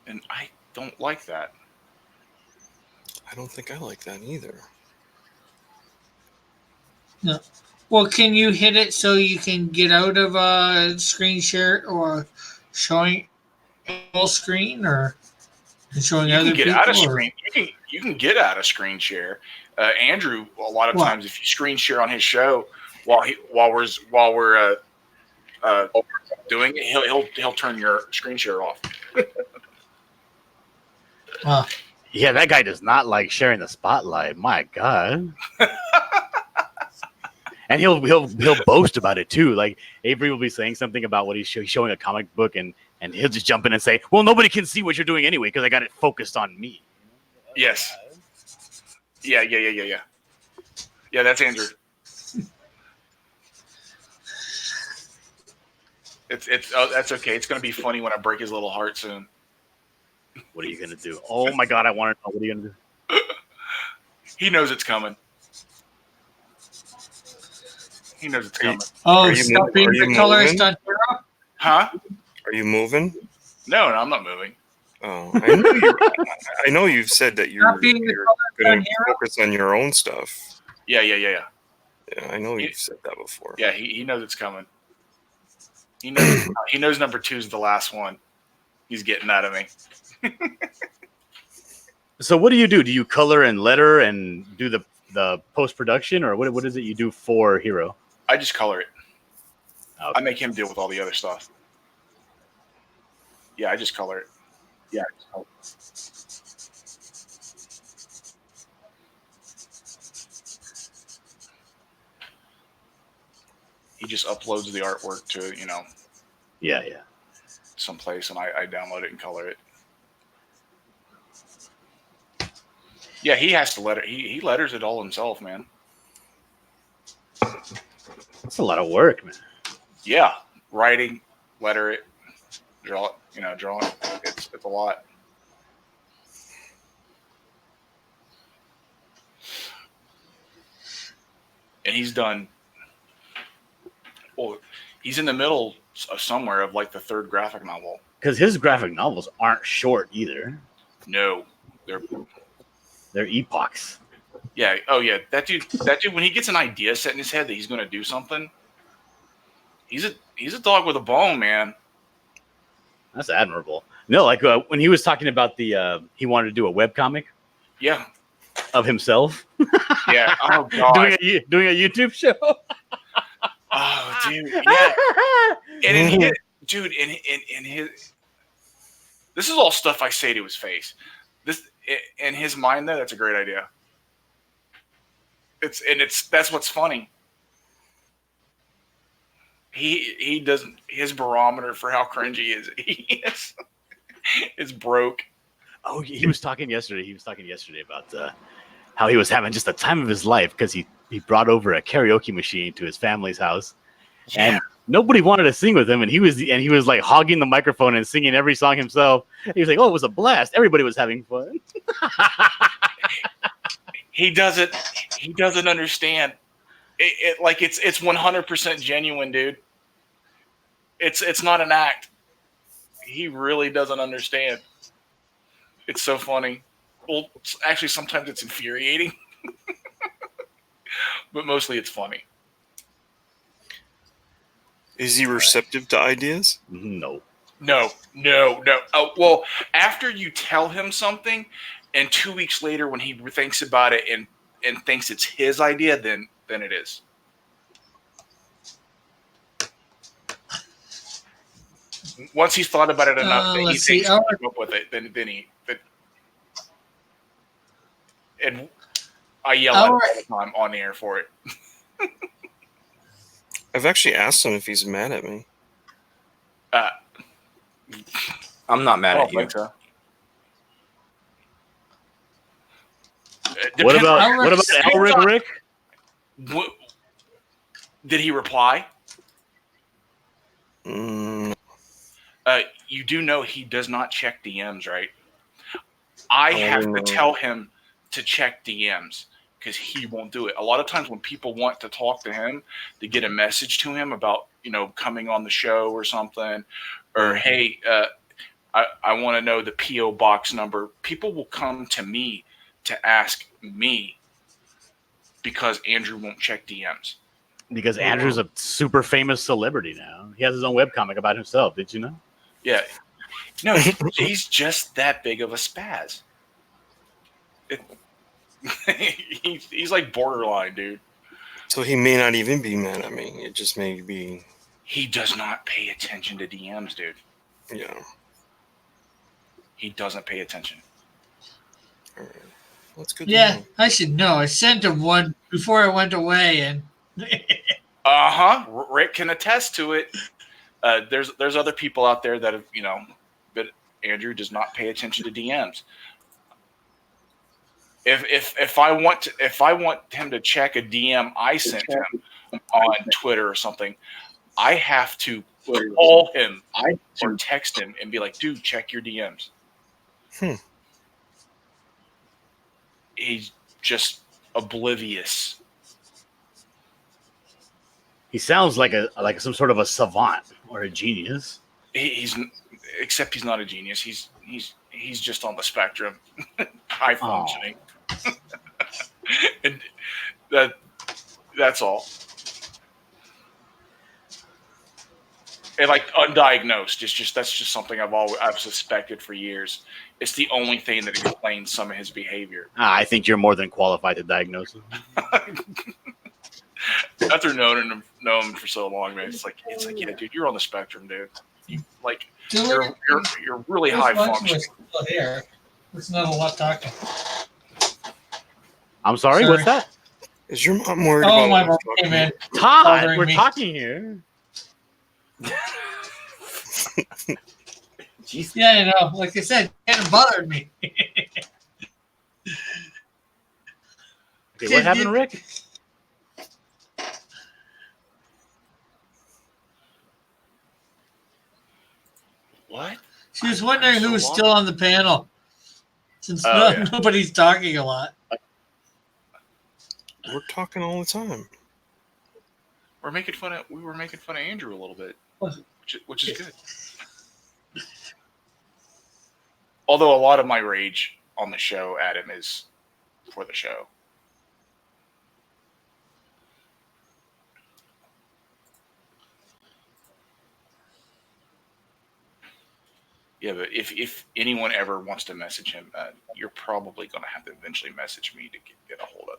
And I don't like that. I don't think I like that either. Well, can you hit it so you can get out of a screen share or showing full screen or showing You other can get people? out of or- screen. You can get out of screen share. Andrew, a lot of What? times, if you screen share on his show while we're doing it, he'll turn your screen share off. Yeah, that guy does not like sharing the spotlight. My God. And he'll boast about it too. Like Avery will be saying something about what he's showing a comic book, and he'll just jump in and say, "Well, nobody can see what you're doing anyway because I got it focused on me." Yes. Yeah. Yeah, that's Andrew. That's okay. It's gonna be funny when I break his little heart soon. What are you gonna do? Oh my God, I want to know. What are you gonna do? He knows it's coming. He knows it's coming. Oh, Are you stop mo- being are you the colorist moving? on Hero? Huh? Are you moving? No, I'm not moving. Oh, I know you've said that you're Stop being the colorist going on to Hero? focus on your own stuff. Yeah. Yeah, I know you've said that before. Yeah, he knows it's coming. He knows number 2 is the last one. He's getting out of me. So what do? Do you color and letter and do the post production, or what is it you do for Hero? I just color it. Okay. I make him deal with all the other stuff. Yeah, I just color it. Yeah. I just color it. He just uploads the artwork to, Yeah. someplace, and I download it and color it. Yeah, he has to letter. He letters it all himself, man. That's a lot of work, man. Yeah, writing, letter it, draw it. Drawing it. It's a lot. And he's done. Well, he's in the middle of somewhere of like the 3rd graphic novel. Because his graphic novels aren't short either. No, They're epochs. yeah. Oh yeah, that dude. When he gets an idea set in his head that he's going to do something, he's a dog with a bone, man. That's admirable. No, like when he was talking about he wanted to do a webcomic Yeah, of himself yeah. Oh god. doing a YouTube show. Oh dude. Yeah. And in his. This is all stuff I say to his face. This in his mind though, that's a great idea. That's what's funny. He doesn't, his barometer for how cringy is broke. Oh, he was talking yesterday. He was talking yesterday about how he was having just the time of his life because he brought over a karaoke machine to his family's house, and nobody wanted to sing with him, and he was like hogging the microphone and singing every song himself. He was like, "Oh, it was a blast! Everybody was having fun." He doesn't understand. It's 100% genuine, dude. It's not an act. He really doesn't understand. It's so funny. Well, actually, sometimes it's infuriating, but mostly it's funny. Is he receptive to ideas? No. No. Oh, well, after you tell him something, and 2 weeks later, when he thinks about it and thinks it's his idea, then it is. Once he's thought about it enough that he let's see. thinks he'll come up with it, then and I yell at him all the time on the air for it. I've actually asked him if he's mad at me. I'm not mad I at don't you. think so. What Depends about on- what about Elric, Rick? What, did he reply? Mm, You do know he does not check DMs, right? I have to know. tell him to check DMs because he won't do it. A lot of times when people want to talk to him, to get a message to him about, coming on the show or something, or hey, I want to know the PO box number. People will come to me to ask me because Andrew won't check DMs. Because Andrew's a super famous celebrity now. He has his own webcomic about himself. Did you know? Yeah. No, he's just that big of a spaz. He's like borderline, dude. so he may not even be mad at me. It just may be, He does not pay attention to DMs, dude. yeah. He doesn't pay attention. All right. That's good. to Yeah, know. I should know. I sent him one before I went away, and Rick can attest to it. There's other people out there that have, but Andrew does not pay attention to DMs. If I want him to check a DM I sent him on Twitter or something, I have to call him or text him and be like, dude, check your DMs. He's just oblivious. He sounds like some sort of a savant or a genius. Except he's not a genius. He's just on the spectrum, high functioning. And that's all. And like undiagnosed, that's just something I've suspected for years. It's the only thing that explains some of his behavior. I think you're more than qualified to diagnose him. After knowing him for so long, man, it's like yeah, dude, you're on the spectrum, dude. You're really high functioning. Here, it's not a lot talking. I'm sorry, Sorry. what's that? Is your mom worried Oh about my what God, I'm hey, man! Todd, Bothering we're me. talking here. Jeez. Yeah, I know. Like I said, it kind of bothered me. Okay, what happened, Rick? What? She was wondering who was So still on the panel, since Oh, yeah. nobody's talking a lot. We're talking all the time. We were making fun of Andrew a little bit, which is good. Although a lot of my rage on the show, Adam, is for the show. Yeah, but if anyone ever wants to message him, you're probably going to have to eventually message me to get a hold of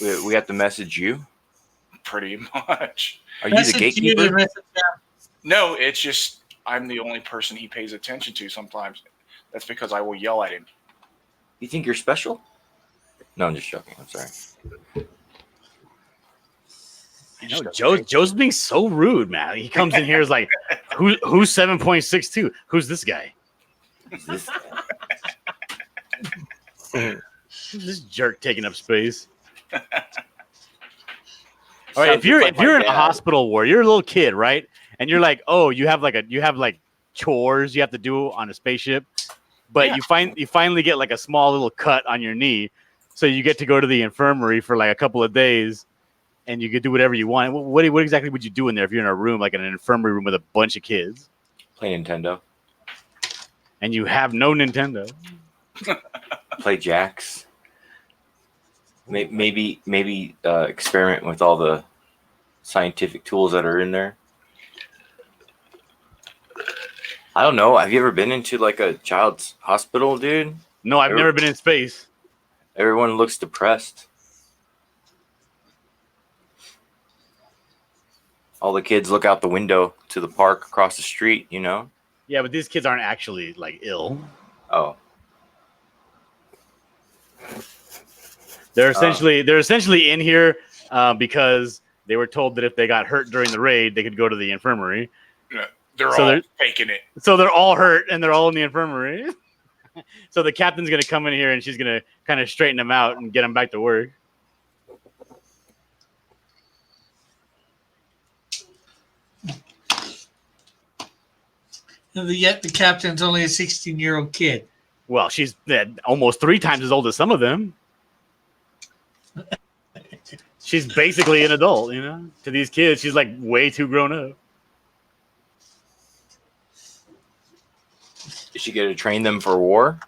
him. We have to message you. Pretty much. Are you the Message you to gatekeeper? message them. No, it's just I'm the only person he pays attention to sometimes. That's because I will yell at him. You think you're special? No, I'm just joking. I'm sorry. He No, just doesn't Joe's being so rude, man. He comes in here is like, who's 7.62? Who's this guy? This- Who's this jerk taking up space? All right, Sounds if you're just like my in a dad. hospital ward, you're a little kid, right? And you're like, oh, you have like chores you have to do on a spaceship, but Yeah. you finally get like a small little cut on your knee, so you get to go to the infirmary for like a couple of days, and you could do whatever you want. What exactly would you do in there if you're in a room like in an infirmary room with a bunch of kids Play Nintendo. and you have no Nintendo? Play jacks. Maybe experiment with all the scientific tools that are in there. I don't know. Have you ever been into like a child's hospital, dude? No, I've never been in space. Everyone looks depressed. All the kids look out the window to the park across the street, you know? Yeah, but these kids aren't actually like ill. Oh. They're essentially in here because They were told that if they got hurt during the raid, they could go to the infirmary. They're So all they're- faking it. So they're all hurt and they're all in the infirmary. So the captain's going to come in here and she's going to kind of straighten them out and get them back to work. And yet the captain's only a 16-year-old kid. Well, she's almost 3 times as old as some of them. She's basically an adult, you know? To these kids, she's like way too grown up. Is she going to train them for war?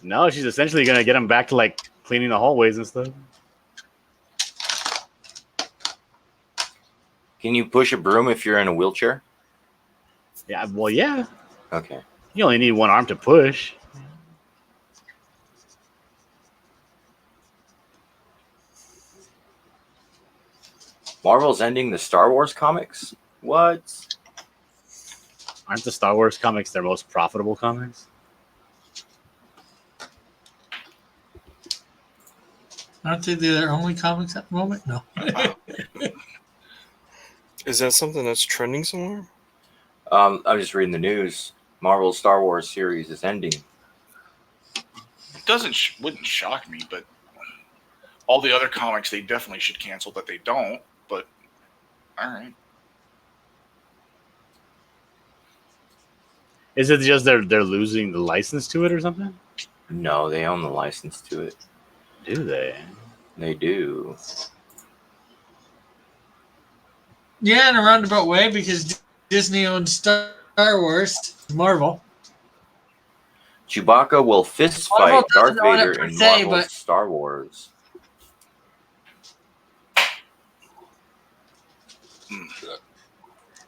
No, she's essentially going to get them back to like cleaning the hallways and stuff. Can you push a broom if you're in a wheelchair? Yeah, well, yeah. Okay. You only need one arm to push. Marvel's ending the Star Wars comics? What? Aren't the Star Wars comics their most profitable comics? Aren't they their only comics at the moment? No. Is that something that's trending somewhere? I'm just reading the news. Marvel's Star Wars series is ending. It wouldn't shock me, but all the other comics they definitely should cancel that they don't. But all right. Is it just they're losing the license to it or something? No, they own the license to it. Do they? They do. Yeah, in a roundabout way, because Disney owns Star Wars, Marvel. Chewbacca will fist Marvel fight Darth doesn't own it Vader per in se, Marvel's but- Star Wars.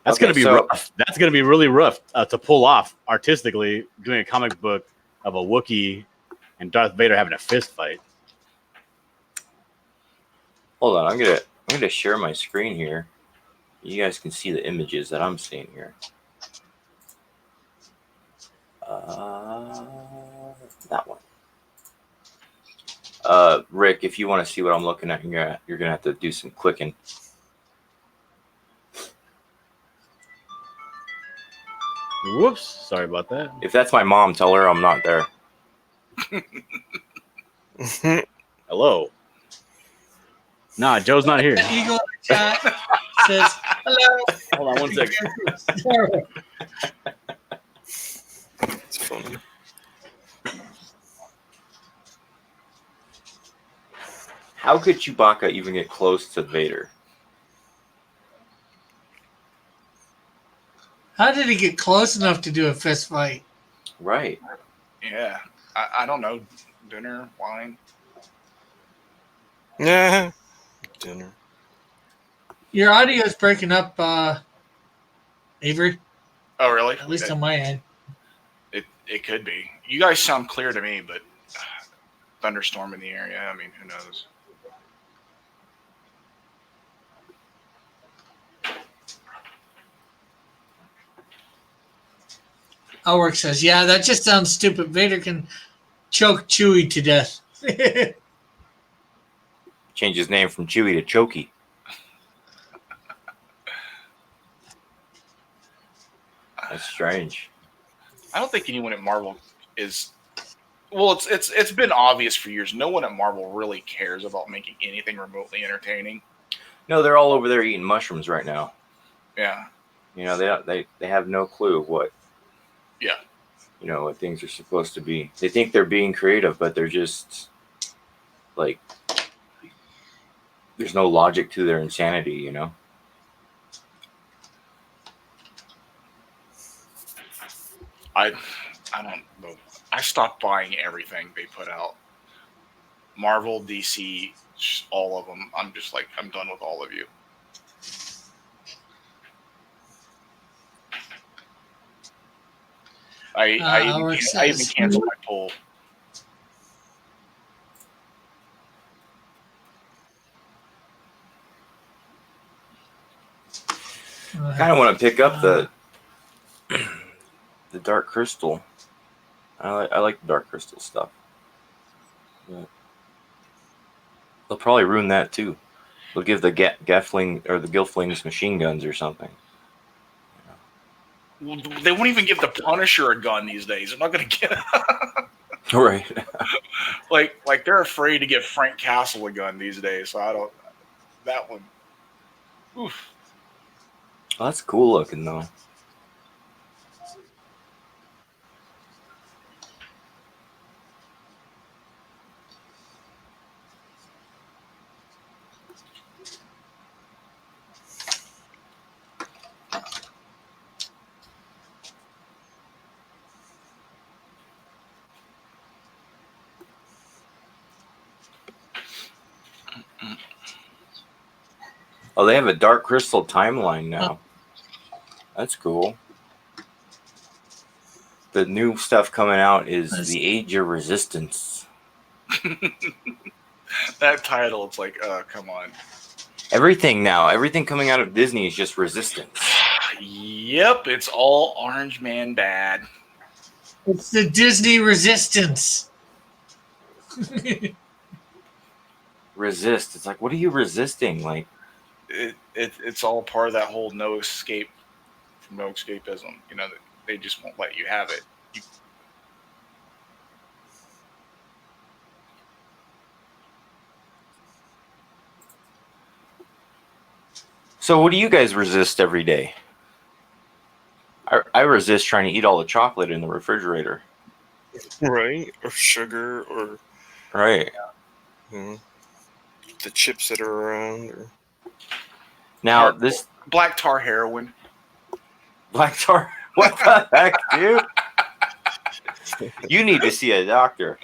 That's Okay, gonna be so- rough. That's gonna be really rough to pull off artistically, doing a comic book of a Wookiee and Darth Vader having a fist fight. Hold on, I'm gonna share my screen here. You guys can see the images that I'm seeing here. That one. Rick, if you want to see what I'm looking at, you're gonna have to do some clicking. Whoops! Sorry about that. If that's my mom, tell her I'm not there. Hello. Nah, Joe's not here. Eagle in the chat says, hello. Hold on one second. It's funny. How could Chewbacca even get close to Vader? How did he get close enough to do a fist fight? Right. Yeah. I don't know. Dinner, wine. Yeah. Dinner. Your audio is breaking up, Avery, Oh, really? at least on my end. It could be. You guys sound clear to me, but thunderstorm in the area. I mean, who knows? Alwork says, yeah, that just sounds stupid. Vader can choke Chewie to death. Change his name from Chewie to Chokey. That's strange. I don't think anyone at Marvel is. Well, it's been obvious for years. No one at Marvel really cares about making anything remotely entertaining. No, they're all over there eating mushrooms right now. Yeah. You know, they have no clue of what. Yeah. You know what things are supposed to be. They think they're being creative, but they're just like there's no logic to their insanity. You know. I don't know. I stopped buying everything they put out. Marvel, DC, just all of them. I'm just like, I'm done with all of you. Alwork I even says- canceled my poll. Kind of want to pick up the Dark Crystal. I like the Dark Crystal stuff. Yeah. They'll probably ruin that too. They'll give the Gelfling or the Gelflings machine guns or something. Well, they won't even give the Punisher a gun these days. They're not going to get Right. like they're afraid to give Frank Castle a gun these days. So I don't. That one. Oof. Well, that's cool looking though. Oh, they have a Dark Crystal timeline now. That's cool. The new stuff coming out is The Age of Resistance. That title, it's like, come on. Everything coming out of Disney is just Resistance. Yep, it's all Orange Man bad. It's the Disney Resistance. Resist. It's like, what are you resisting? Like, It's all part of that whole no escapism. You know, they just won't let you have it. so what do you guys resist every day? I resist trying to eat all the chocolate in the refrigerator. Right? Or sugar, or Right. The chips that are around. Or... Now, this Black tar heroin. black tar. What the heck, dude? You need to see a doctor.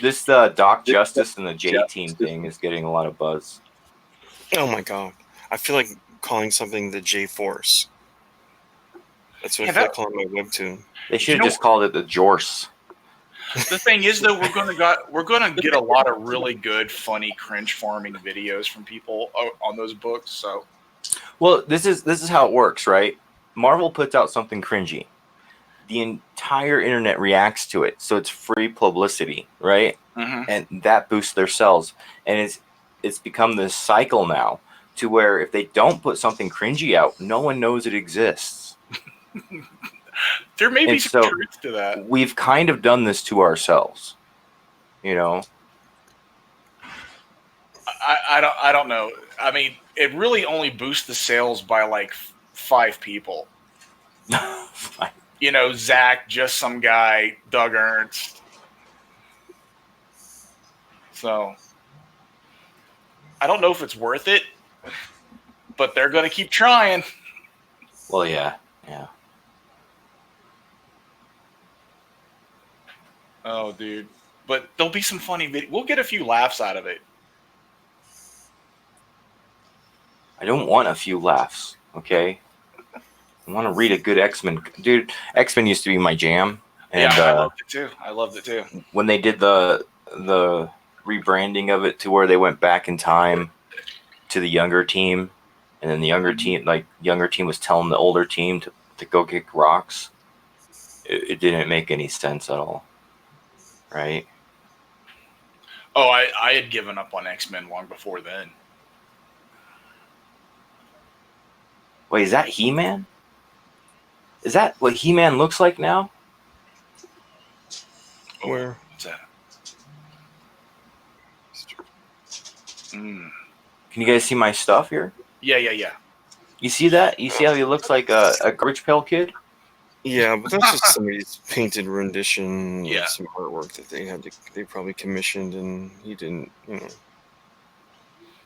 This Doc Justice and the J-Team thing is getting a lot of buzz. Oh my god. I feel like calling something the J-Force. That's what I feel like calling my webtoon. They should have just called it the Jorce. The thing is, though, we're gonna get a lot of really good, funny, cringe farming videos from people on those books. So, well, this is how it works, right? Marvel puts out something cringy. The entire internet reacts to it, so it's free publicity, right? mm-hmm. And that boosts their sales. And it's become this cycle now to where if they don't put something cringy out, no one knows it exists. There may be some truth to that. We've kind of done this to ourselves, you know. I don't know. I mean, it really only boosts the sales by like 5 people. You know, Zach, just some guy, Doug Ernst. So I don't know if it's worth it, but they're going to keep trying. Well, yeah. Oh, dude. But there'll be some funny video. We'll get a few laughs out of it. I don't want a few laughs, okay? I want to read a good X-Men. Dude, X-Men used to be my jam. And, yeah, I loved it too. When they did the rebranding of it to where they went back in time to the younger team, and then the younger team was telling the older team to go kick rocks, it didn't make any sense at all. Right? Oh, I had given up on X-Men long before then. Wait, is that He-Man? Is that what He-Man looks like now? Where? What's that? Mm. Can you guys see my stuff here? Yeah. You see that? You see how he looks like a Garbage Pail Kid? Yeah, but that's just somebody's painted rendition Yeah. of some artwork that they probably commissioned, and he didn't, you know.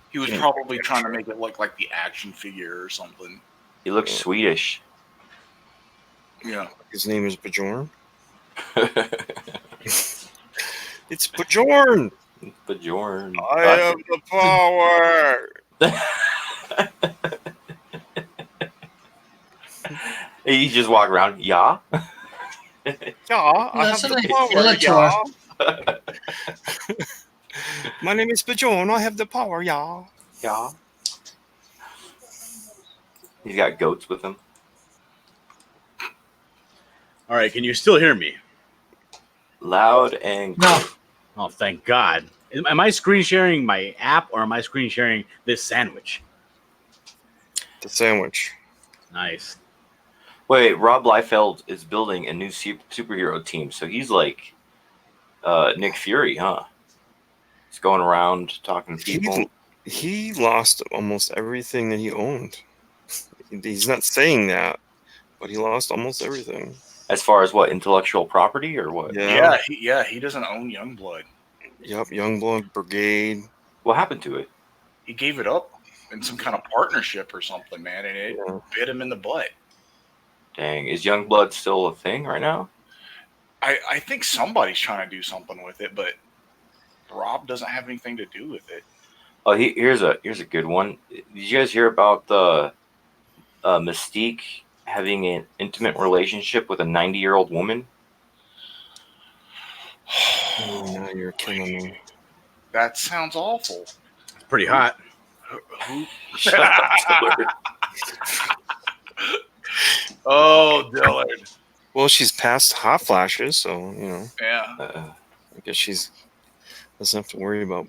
He was probably trying to make it look like the action figure or something. He looks Swedish. Yeah. His name is Bjorn. It's Bjorn. Bjorn. I have the power. You just walk around, yeah. Yeah, I That's have a the nice power. Skeletor. Yeah. My name is Bjorn. I have the power. Yeah. Yeah. He's got goats with him. All right, can you still hear me? Loud and No. Oh, thank God. Am I screen sharing my app or am I screen sharing this sandwich? The sandwich. Nice. Wait, Rob Liefeld is building a new superhero team, so he's like Nick Fury, huh? He's going around talking to people. He lost almost everything that he owned. He's not saying that, but he lost almost everything. As far as what, intellectual property or what? Yeah. He doesn't own Youngblood. Yep. Youngblood Brigade. What happened to it? He gave it up in some kind of partnership or something, man, and it bit him in the butt. Dang, is Youngblood still a thing right now? I think somebody's trying to do something with it, but Rob doesn't have anything to do with it. Oh, here's a good one. Did you guys hear about the Mystique having an intimate relationship with a 90-year-old woman? Oh, now you're killing me. That sounds awful. It's pretty hot. Who? Shut up, Dillard. Oh, Dillard. Well, she's past hot flashes, so Yeah. I guess she's doesn't have to worry about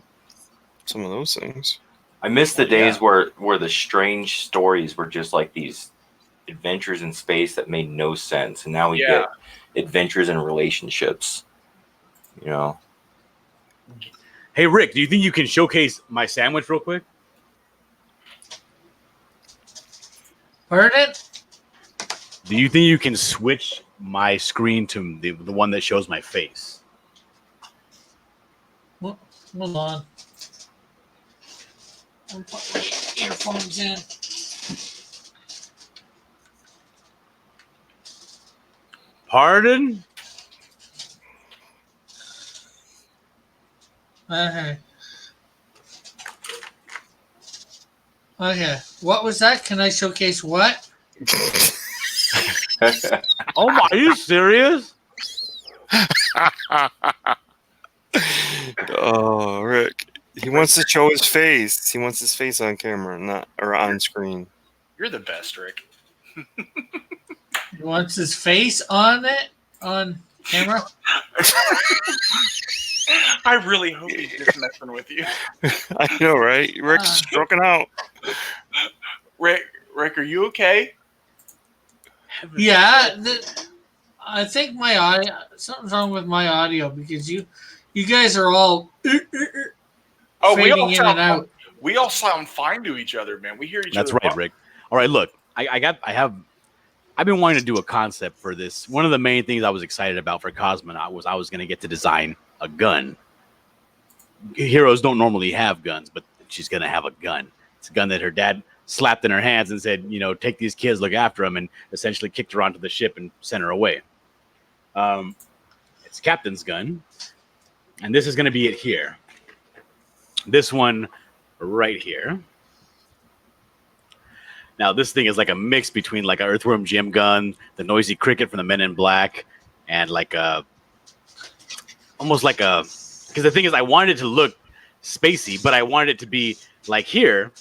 some of those things. I miss the days where the strange stories were just like these adventures in space that made no sense, and now we get adventures in relationships. Hey, Rick, do you think you can showcase my sandwich real quick? Pardon? Do you think you can switch my screen to the one that shows my face? Hold on. I'll put my earphones in. Pardon? Okay. Okay. What was that? Can I showcase what? Oh my, are you serious? Oh, Rick. He wants to show his face. He wants his face on camera, or on screen. You're the best, Rick. He wants his face on it on camera. I really hope he's just messing with you. I know, right? Rick's stroking out. Rick, are you okay? Yeah, I think my audio. Something's wrong with my audio because you guys are all Oh, we fading all in sound and out. we all sound fine to each other, man. We hear each That's other. right, Rick. All right, look, I've been wanting to do a concept for this. One of the main things I was excited about for Cosmonaut was I was going to get to design a gun. Heroes don't normally have guns, but she's going to have a gun. It's a gun that her dad slapped in her hands and said, take these kids, look after them, and essentially kicked her onto the ship and sent her away. It's Captain's gun, and this is going to be it here. This one right here. Now, this thing is like a mix between like an Earthworm Jim gun, the Noisy Cricket from the Men in Black, and like almost like because the thing is, I wanted it to look spacey, but I wanted it to be like here.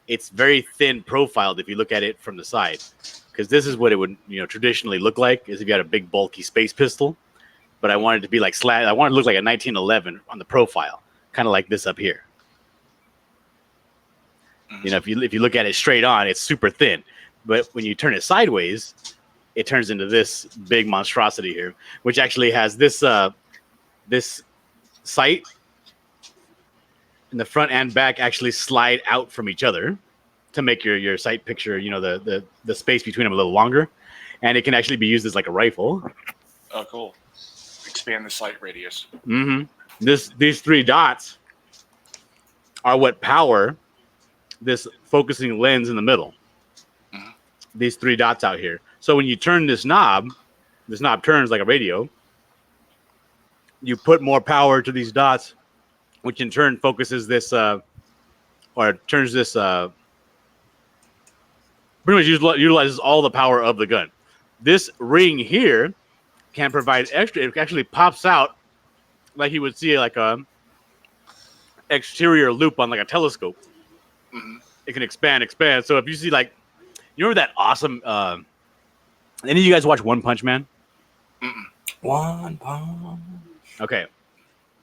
It's very thin profiled if you look at it from the side, because this is what it would traditionally look like, is if you had a big bulky space pistol. But I wanted it to be like I wanted it to look like a 1911 on the profile, kind of like this up here. If you look at it straight on, it's super thin. But when you turn it sideways, it turns into this big monstrosity here, which actually has this this sight in the front and back actually slide out from each other to make your sight picture, the space between them a little longer. And it can actually be used as like a rifle. Oh, cool. Expand the sight radius. Mm-hmm. These three dots are what power this focusing lens in the middle. Mm-hmm. These three dots out here. So when you turn this knob turns like a radio. You put more power to these dots, which in turn focuses this, or turns this, pretty much utilizes all the power of the gun. This ring here can provide extra. It actually pops out like you would see like a exterior loop on like a telescope. Mm-hmm. It can expand. So if you see like, you remember that awesome? Any of you guys watch One Punch Man? Mm-mm. One Punch. Okay.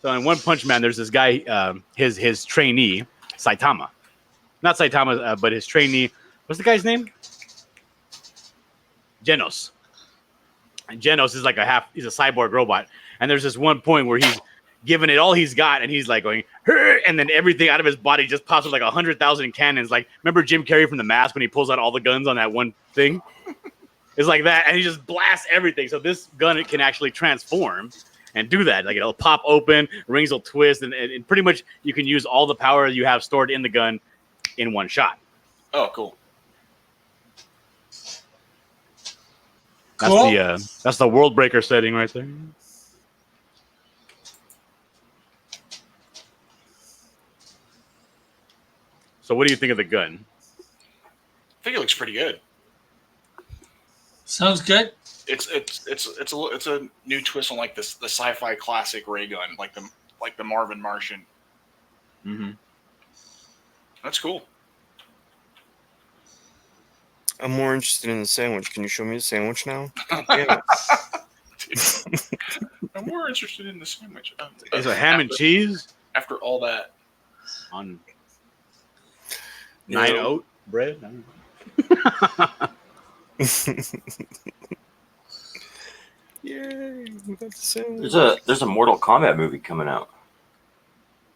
So in One Punch Man, there's this guy, his trainee, Saitama. Not Saitama, but his trainee. What's the guy's name? Genos. And Genos is like he's a cyborg robot. And there's this one point where he's giving it all he's got, and he's like going, "Hur!" And then everything out of his body just pops with like 100,000 cannons. Like, remember Jim Carrey from The Mask when he pulls out all the guns on that one thing? It's like that, and he just blasts everything. So this gun, it can actually transform and do that. Like, it'll pop open, rings will twist, and pretty much you can use all the power you have stored in the gun in one shot. Oh, cool. That's the World Breaker setting right there. So what do you think of the gun? I think it looks pretty good. Sounds good. It's a new twist on like the sci-fi classic ray gun, like the Marvin Martian. Mm-hmm. That's cool. I'm more interested in the sandwich. Can you show me the sandwich now? Damn it. I'm more interested in the sandwich. Is it ham and cheese After all that, on You 9 know- oat bread? Yay, we got the sandwich. There's a Mortal Kombat movie coming out.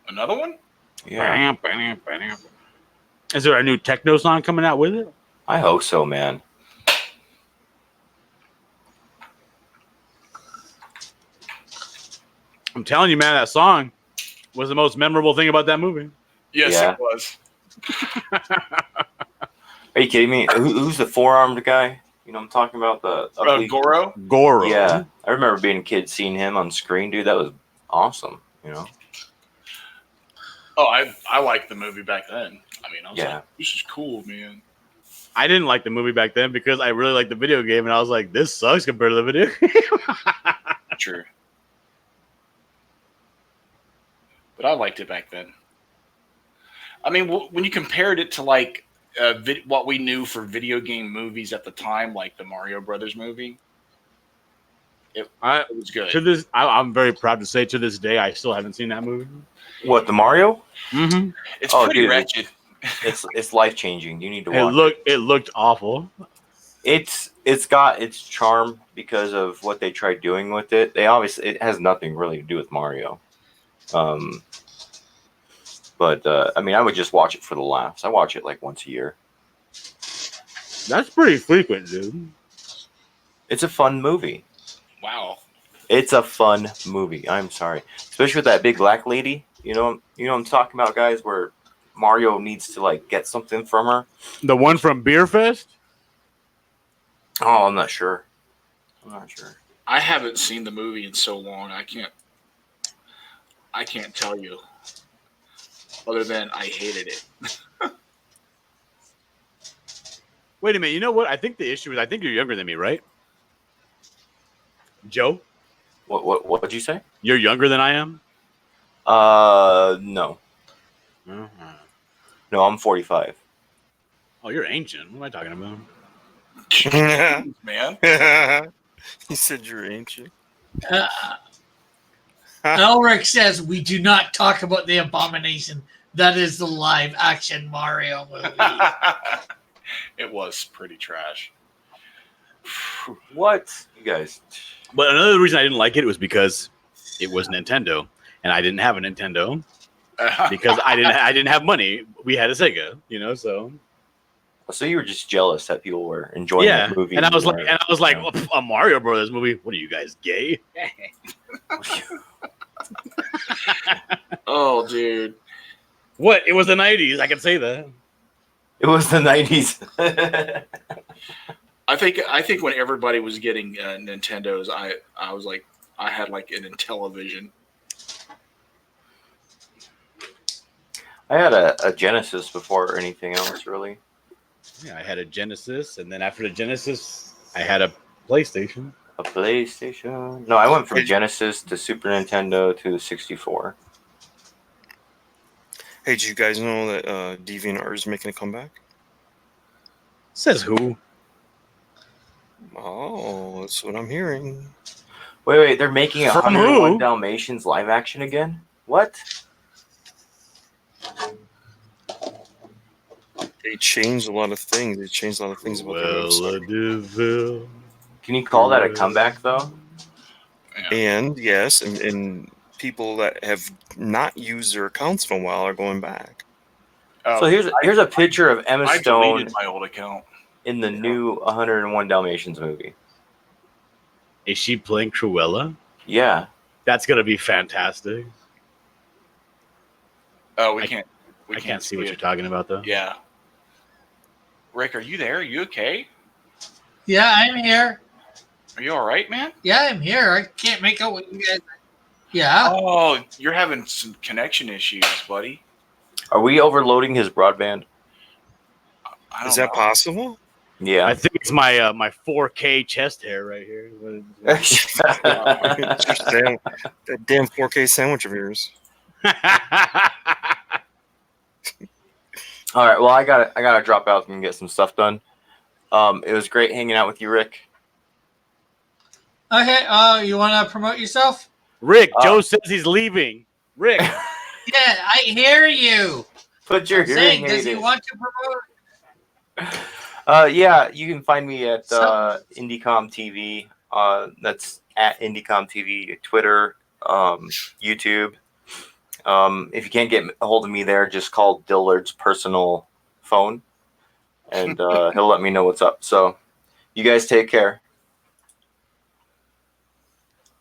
another one? Yeah, Is there a new techno song coming out with it? I hope so, man. I'm telling you, man, that song was the most memorable thing about that movie. Yes, Yeah. it was. Are you kidding me? Who's the four-armed guy? You know, I'm talking about the ugly. Goro? Goro. Yeah, I remember being a kid seeing him on screen, dude. That was awesome. You know. Oh, I liked the movie back then. I mean, I was Yeah. like, this is cool, man. I didn't like the movie back then because I really liked the video game, and I was like, this sucks compared to the video game. True. But I liked it back then. I mean, when you compared it to like what we knew for video game movies at the time, like the Mario Brothers movie, it was good. I'm very proud to say to this day, I still haven't seen that movie. What, the Mario? Mm-hmm. It's Oh, pretty dude, wretched. It's life changing. You need to watch. It looked awful. It's got its charm because of what they tried doing with it. It has nothing really to do with Mario. But I mean, I would just watch it for the laughs. I watch it like once a year. That's pretty frequent, dude. It's a fun movie. Wow. It's a fun movie. I'm sorry, especially with that big black lady. You know what I'm talking about, guys. Where Mario needs to like get something from her. The one from Beer Fest? Oh, I'm not sure. I haven't seen the movie in so long. I can't tell you. Other than I hated it. Wait a minute. You know what? I think the issue is I think you're younger than me, right? Joe? What did you say? You're younger than I am? No. Uh-huh. No, I'm 45. Oh, you're ancient. What am I talking about? Man. He said you're ancient. Elric says we do not talk about the abomination. That is the live action Mario movie. It was pretty trash. What? You guys. But another reason I didn't like it was because it was Nintendo, and I didn't have a Nintendo because I didn't have money. We had a Sega, so. So you were just jealous that people were enjoying Yeah, that movie. and I was like, Yeah. well, a Mario Brothers movie. What are you guys, gay? Oh, dude. What? It was the '90s. I can say that. It was the 90s. I think when everybody was getting Nintendos, I was like, I had like an Intellivision. I had a Genesis before anything else, really. Yeah, I had a Genesis, and then after the Genesis, I had a PlayStation. A PlayStation? No, I went from Genesis to Super Nintendo to 64. Hey, did you guys know that DeviantArt is making a comeback? Says who? Oh, that's what I'm hearing. Wait, they're making it From 101 who? Dalmatians live action again? What? They changed a lot of things. They changed a lot of things about their website. DeVille. Can you call that a comeback though? Yeah. And yes, and people that have not used their accounts in a while are going back. Oh, So here's a picture of Emma I Stone deleted my old account. in the new 101 Dalmatians movie. Is she playing Cruella? Yeah. That's gonna be fantastic. Oh, we I can't. We I can't see what it. you're talking about though. Yeah. Rick, are you there? Are you okay? Yeah, I'm here. Are you all right, man? Yeah, I'm here. I can't make out what you guys. Yeah. Oh, you're having some connection issues, buddy. Are we overloading his broadband? I don't Is that know. possible? Yeah. I think it's my my 4K chest hair right here. It's your that damn 4K sandwich of yours. All right. Well, I gotta drop out and get some stuff done. It was great hanging out with you, Rick. Okay. You want to promote yourself? Rick, Joe says he's leaving. Rick, Yeah, I hear you. Put your Saying, hearing does he aid in. want to promote? Yeah, you can find me at So- IndieCom TV. That's at IndieCom TV, Twitter, YouTube. If you can't get a hold of me there, just call Dillard's personal phone, and he'll let me know what's up. So, you guys take care.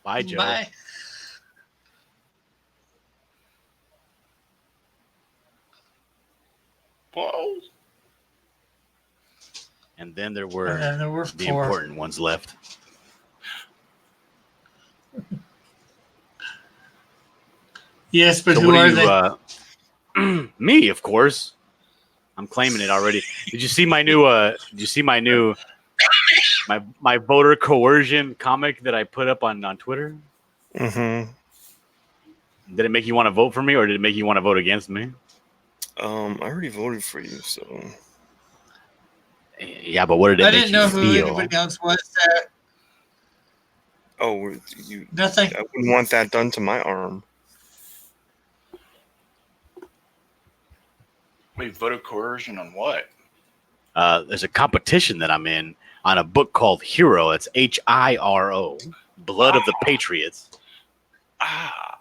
bye, Joe. Bye. Whoa. And then there And were then there were the four. important ones left. Yes, but So who what are are they? you? Me, of course. I'm claiming it already. Did you see my new? Did you see my new? My voter coercion comic that I put up on Twitter. Mm-hmm. Did it make you want to vote for me, or did it make you want to vote against me? I already voted for you, so Yeah, but what did it I make didn't know you who feel? anybody else was. you. Nothing. I wouldn't want that done to my arm. Wait, voter coercion on what? There's a competition that I'm in on a book called Hero. It's Hiro, Blood of the Patriots. Ah.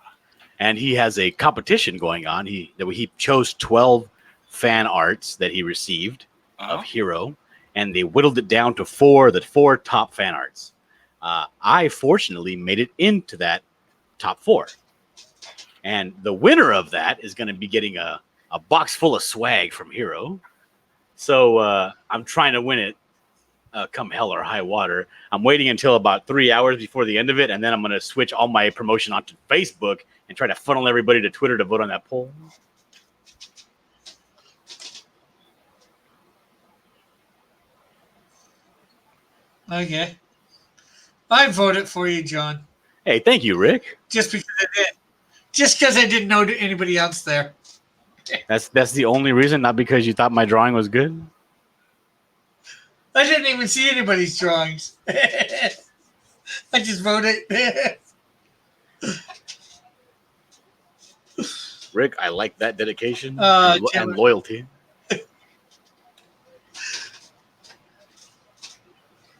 And he has a competition going on. He chose 12 fan arts that he received Uh-huh. of Hero, and they whittled it down to the four top fan arts. I fortunately made it into that top 4, and the winner of that is going to be getting a box full of swag from Hero. So I'm trying to win it come hell or high water. I'm waiting until about 3 hours before the end of it, and then I'm going to switch all my promotion onto Facebook and try to funnel everybody to Twitter to vote on that poll. Okay. I voted for you, John. Hey, thank you, Rick. Just because I did. Just because I didn't know anybody else there. That's the only reason, not because you thought my drawing was good. I didn't even see anybody's drawings. I just voted. Rick, I like that dedication Jim. and loyalty.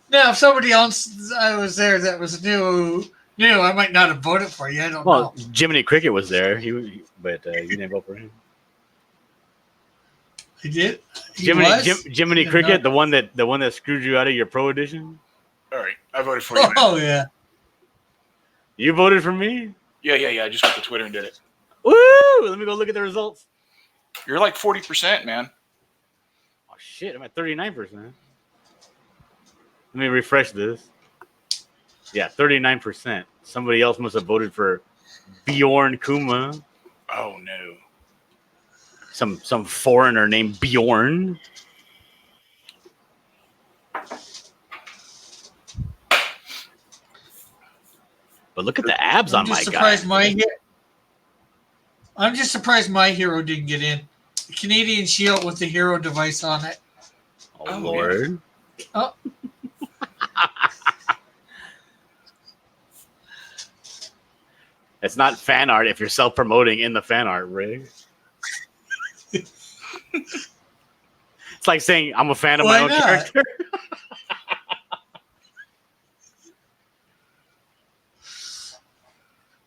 Now, if somebody else was there that was new, I might not have voted for you. I don't Well, know. Jiminy Cricket was there, but you didn't vote for him. He did. He Jiminy was? Jiminy Did Cricket, not. the one that screwed you out of your pro edition. All right. I voted for you. man. Oh yeah. You voted for me? Yeah. I just went to Twitter and did it. Woo! Let me go look at the results. You're like 40%, man. Oh shit, I'm at 39%. Let me refresh this. Yeah, 39%. Somebody else must have voted for Bjorn Kuma. Oh, no. Some foreigner named Bjorn. But look at the abs on my guy. I'm just surprised my hero didn't get in. The Canadian Shield with the hero device on it. Oh, Lord. Oh. It's not fan art if you're self-promoting in the fan art, Rig. It's like saying I'm a fan of my Why own not? character.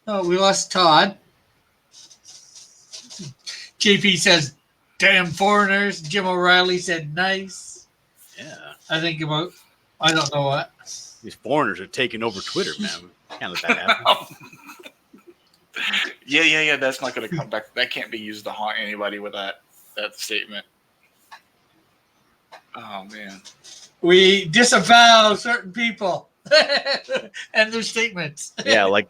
Oh, we lost Todd. JP says, damn foreigners. Jim O'Reilly said, nice. Yeah. I think about, I don't know what. These foreigners are taking over Twitter, man. Can't let that happen. Yeah. That's not going to come back. That can't be used to haunt anybody with that statement. Oh man. We disavow certain people and their statements. Yeah, like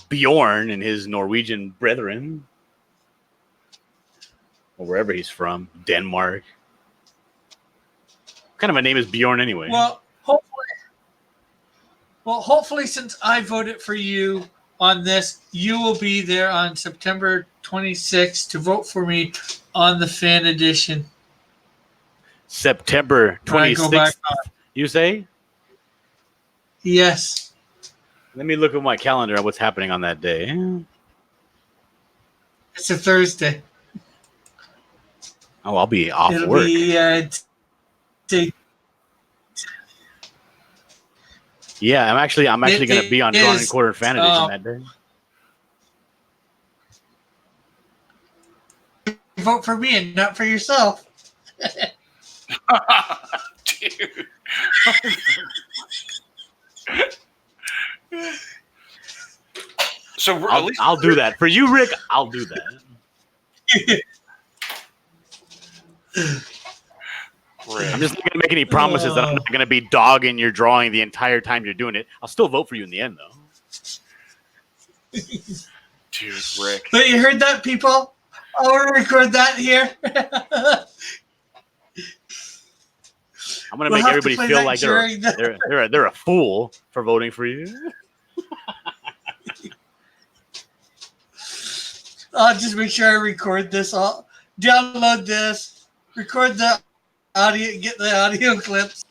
Bjorn and his Norwegian brethren. Or wherever he's from. Denmark. What kind of a name is Bjorn anyway? Hopefully, since I voted for you on this, you will be there on September 26th to vote for me on the fan edition. September When I go back 26th, on. you say? Yes. Let me look at my calendar at what's happening on that day. It's a Thursday. Oh, I'll be off It'll work. be Yeah, I'm actually going to be on Drawn and Quartered Fan Edition that day. vote for me and not for yourself. Dude. So at least I'll do that. For you, Rick, I'll do that. I'm just not going to make any promises that I'm not going to be dogging your drawing the entire time you're doing it. I'll still vote for you in the end, though. Dude, Rick. But you heard that, people? I'll record that here. I'm going to We'll make have to everybody play feel that like during they're a fool for voting for you. I'll just make sure I record this. I'll download this, record the audio, get the audio clips.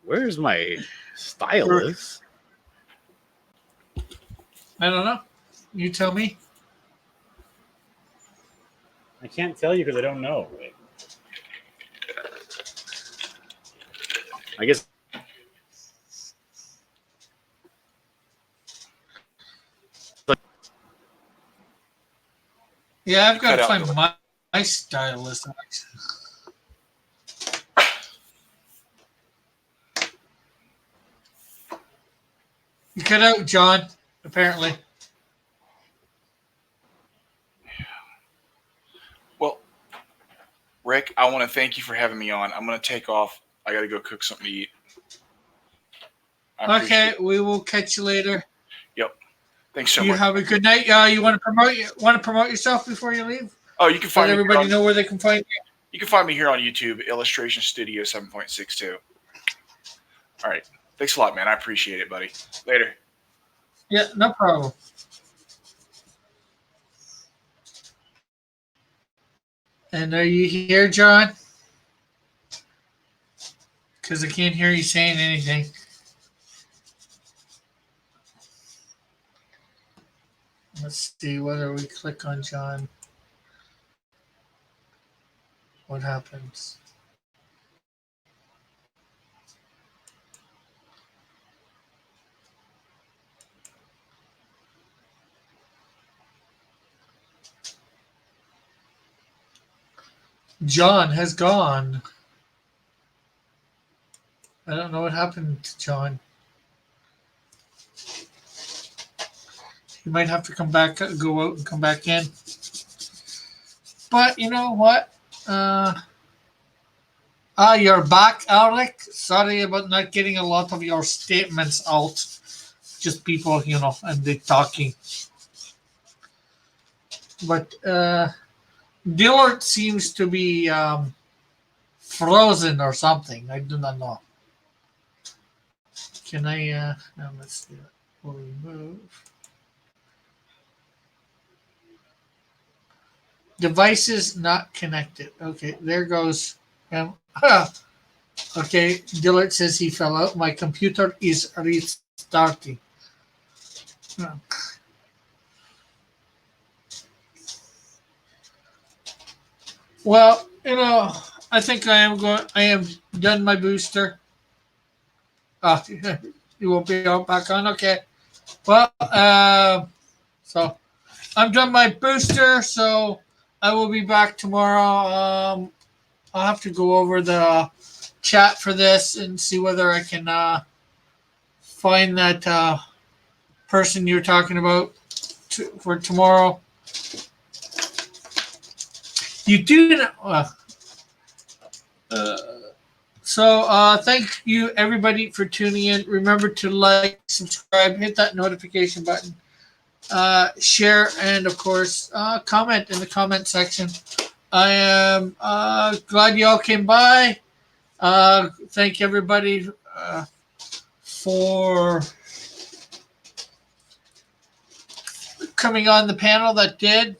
Where's my stylus? I don't know. You tell me. I can't tell you because I don't know. Rick. I guess. Yeah, I've got to Cut out find the- my stylist. You cut out, John, apparently. Well, Rick, I want to thank you for having me on. I'm going to take off. I got to go cook something to eat. I Okay, appreciate it. we will catch you later. Thanks so You much. have a good night. You want to promote yourself before you leave? Oh, you can Let find me. everybody know where they can find you. You can find me here on YouTube, Illustration Studio 7.62. All right. Thanks a lot, man. I appreciate it, buddy. Later. Yeah, no problem. And are you here, John? Because I can't hear you saying anything. Let's see whether we click on John. What happens? John has gone. I don't know what happened to John. You might have to come back, go out and come back in. But you know what? You're back, Alec. Sorry about not getting a lot of your statements out. Just people, and they talking. But Dillard seems to be frozen or something. I do not know. Can I? Let's do it. We'll remove. Devices not connected. Okay, there goes. Okay, Dillard says he fell out. My computer is restarting. Well, I think I am done my booster. You won't be out back on. Okay. Well, so I'm done my booster. So I will be back tomorrow. I'll have to go over the chat for this and see whether I can find that person you're talking about for tomorrow. You do know. So thank you everybody for tuning in. Remember to like, subscribe, hit that notification button, share, and of course comment in the comment section. I am glad you all came by. Thank everybody for coming on the panel that did.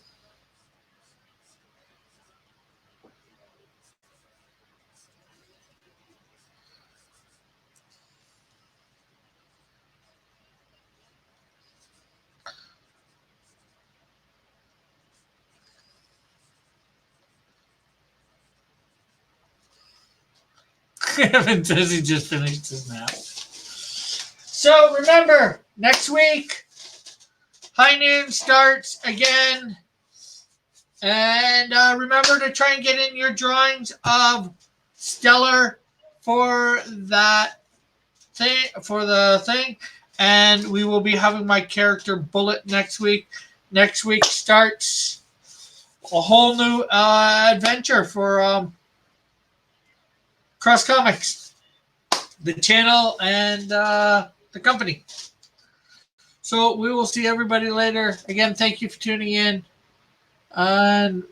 Kevin says he just finished his nap. So remember, next week, High Noon starts again. And remember to try and get in your drawings of Stellar for that thing, for the thing. And we will be having my character Bullet next week. Next week starts a whole new adventure for Cross Comics, the channel, and the company. So we will see everybody later. Again, thank you for tuning in. And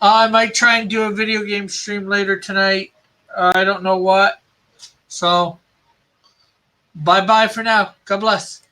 I might try and do a video game stream later tonight. I don't know what. So, bye-bye for now. God bless.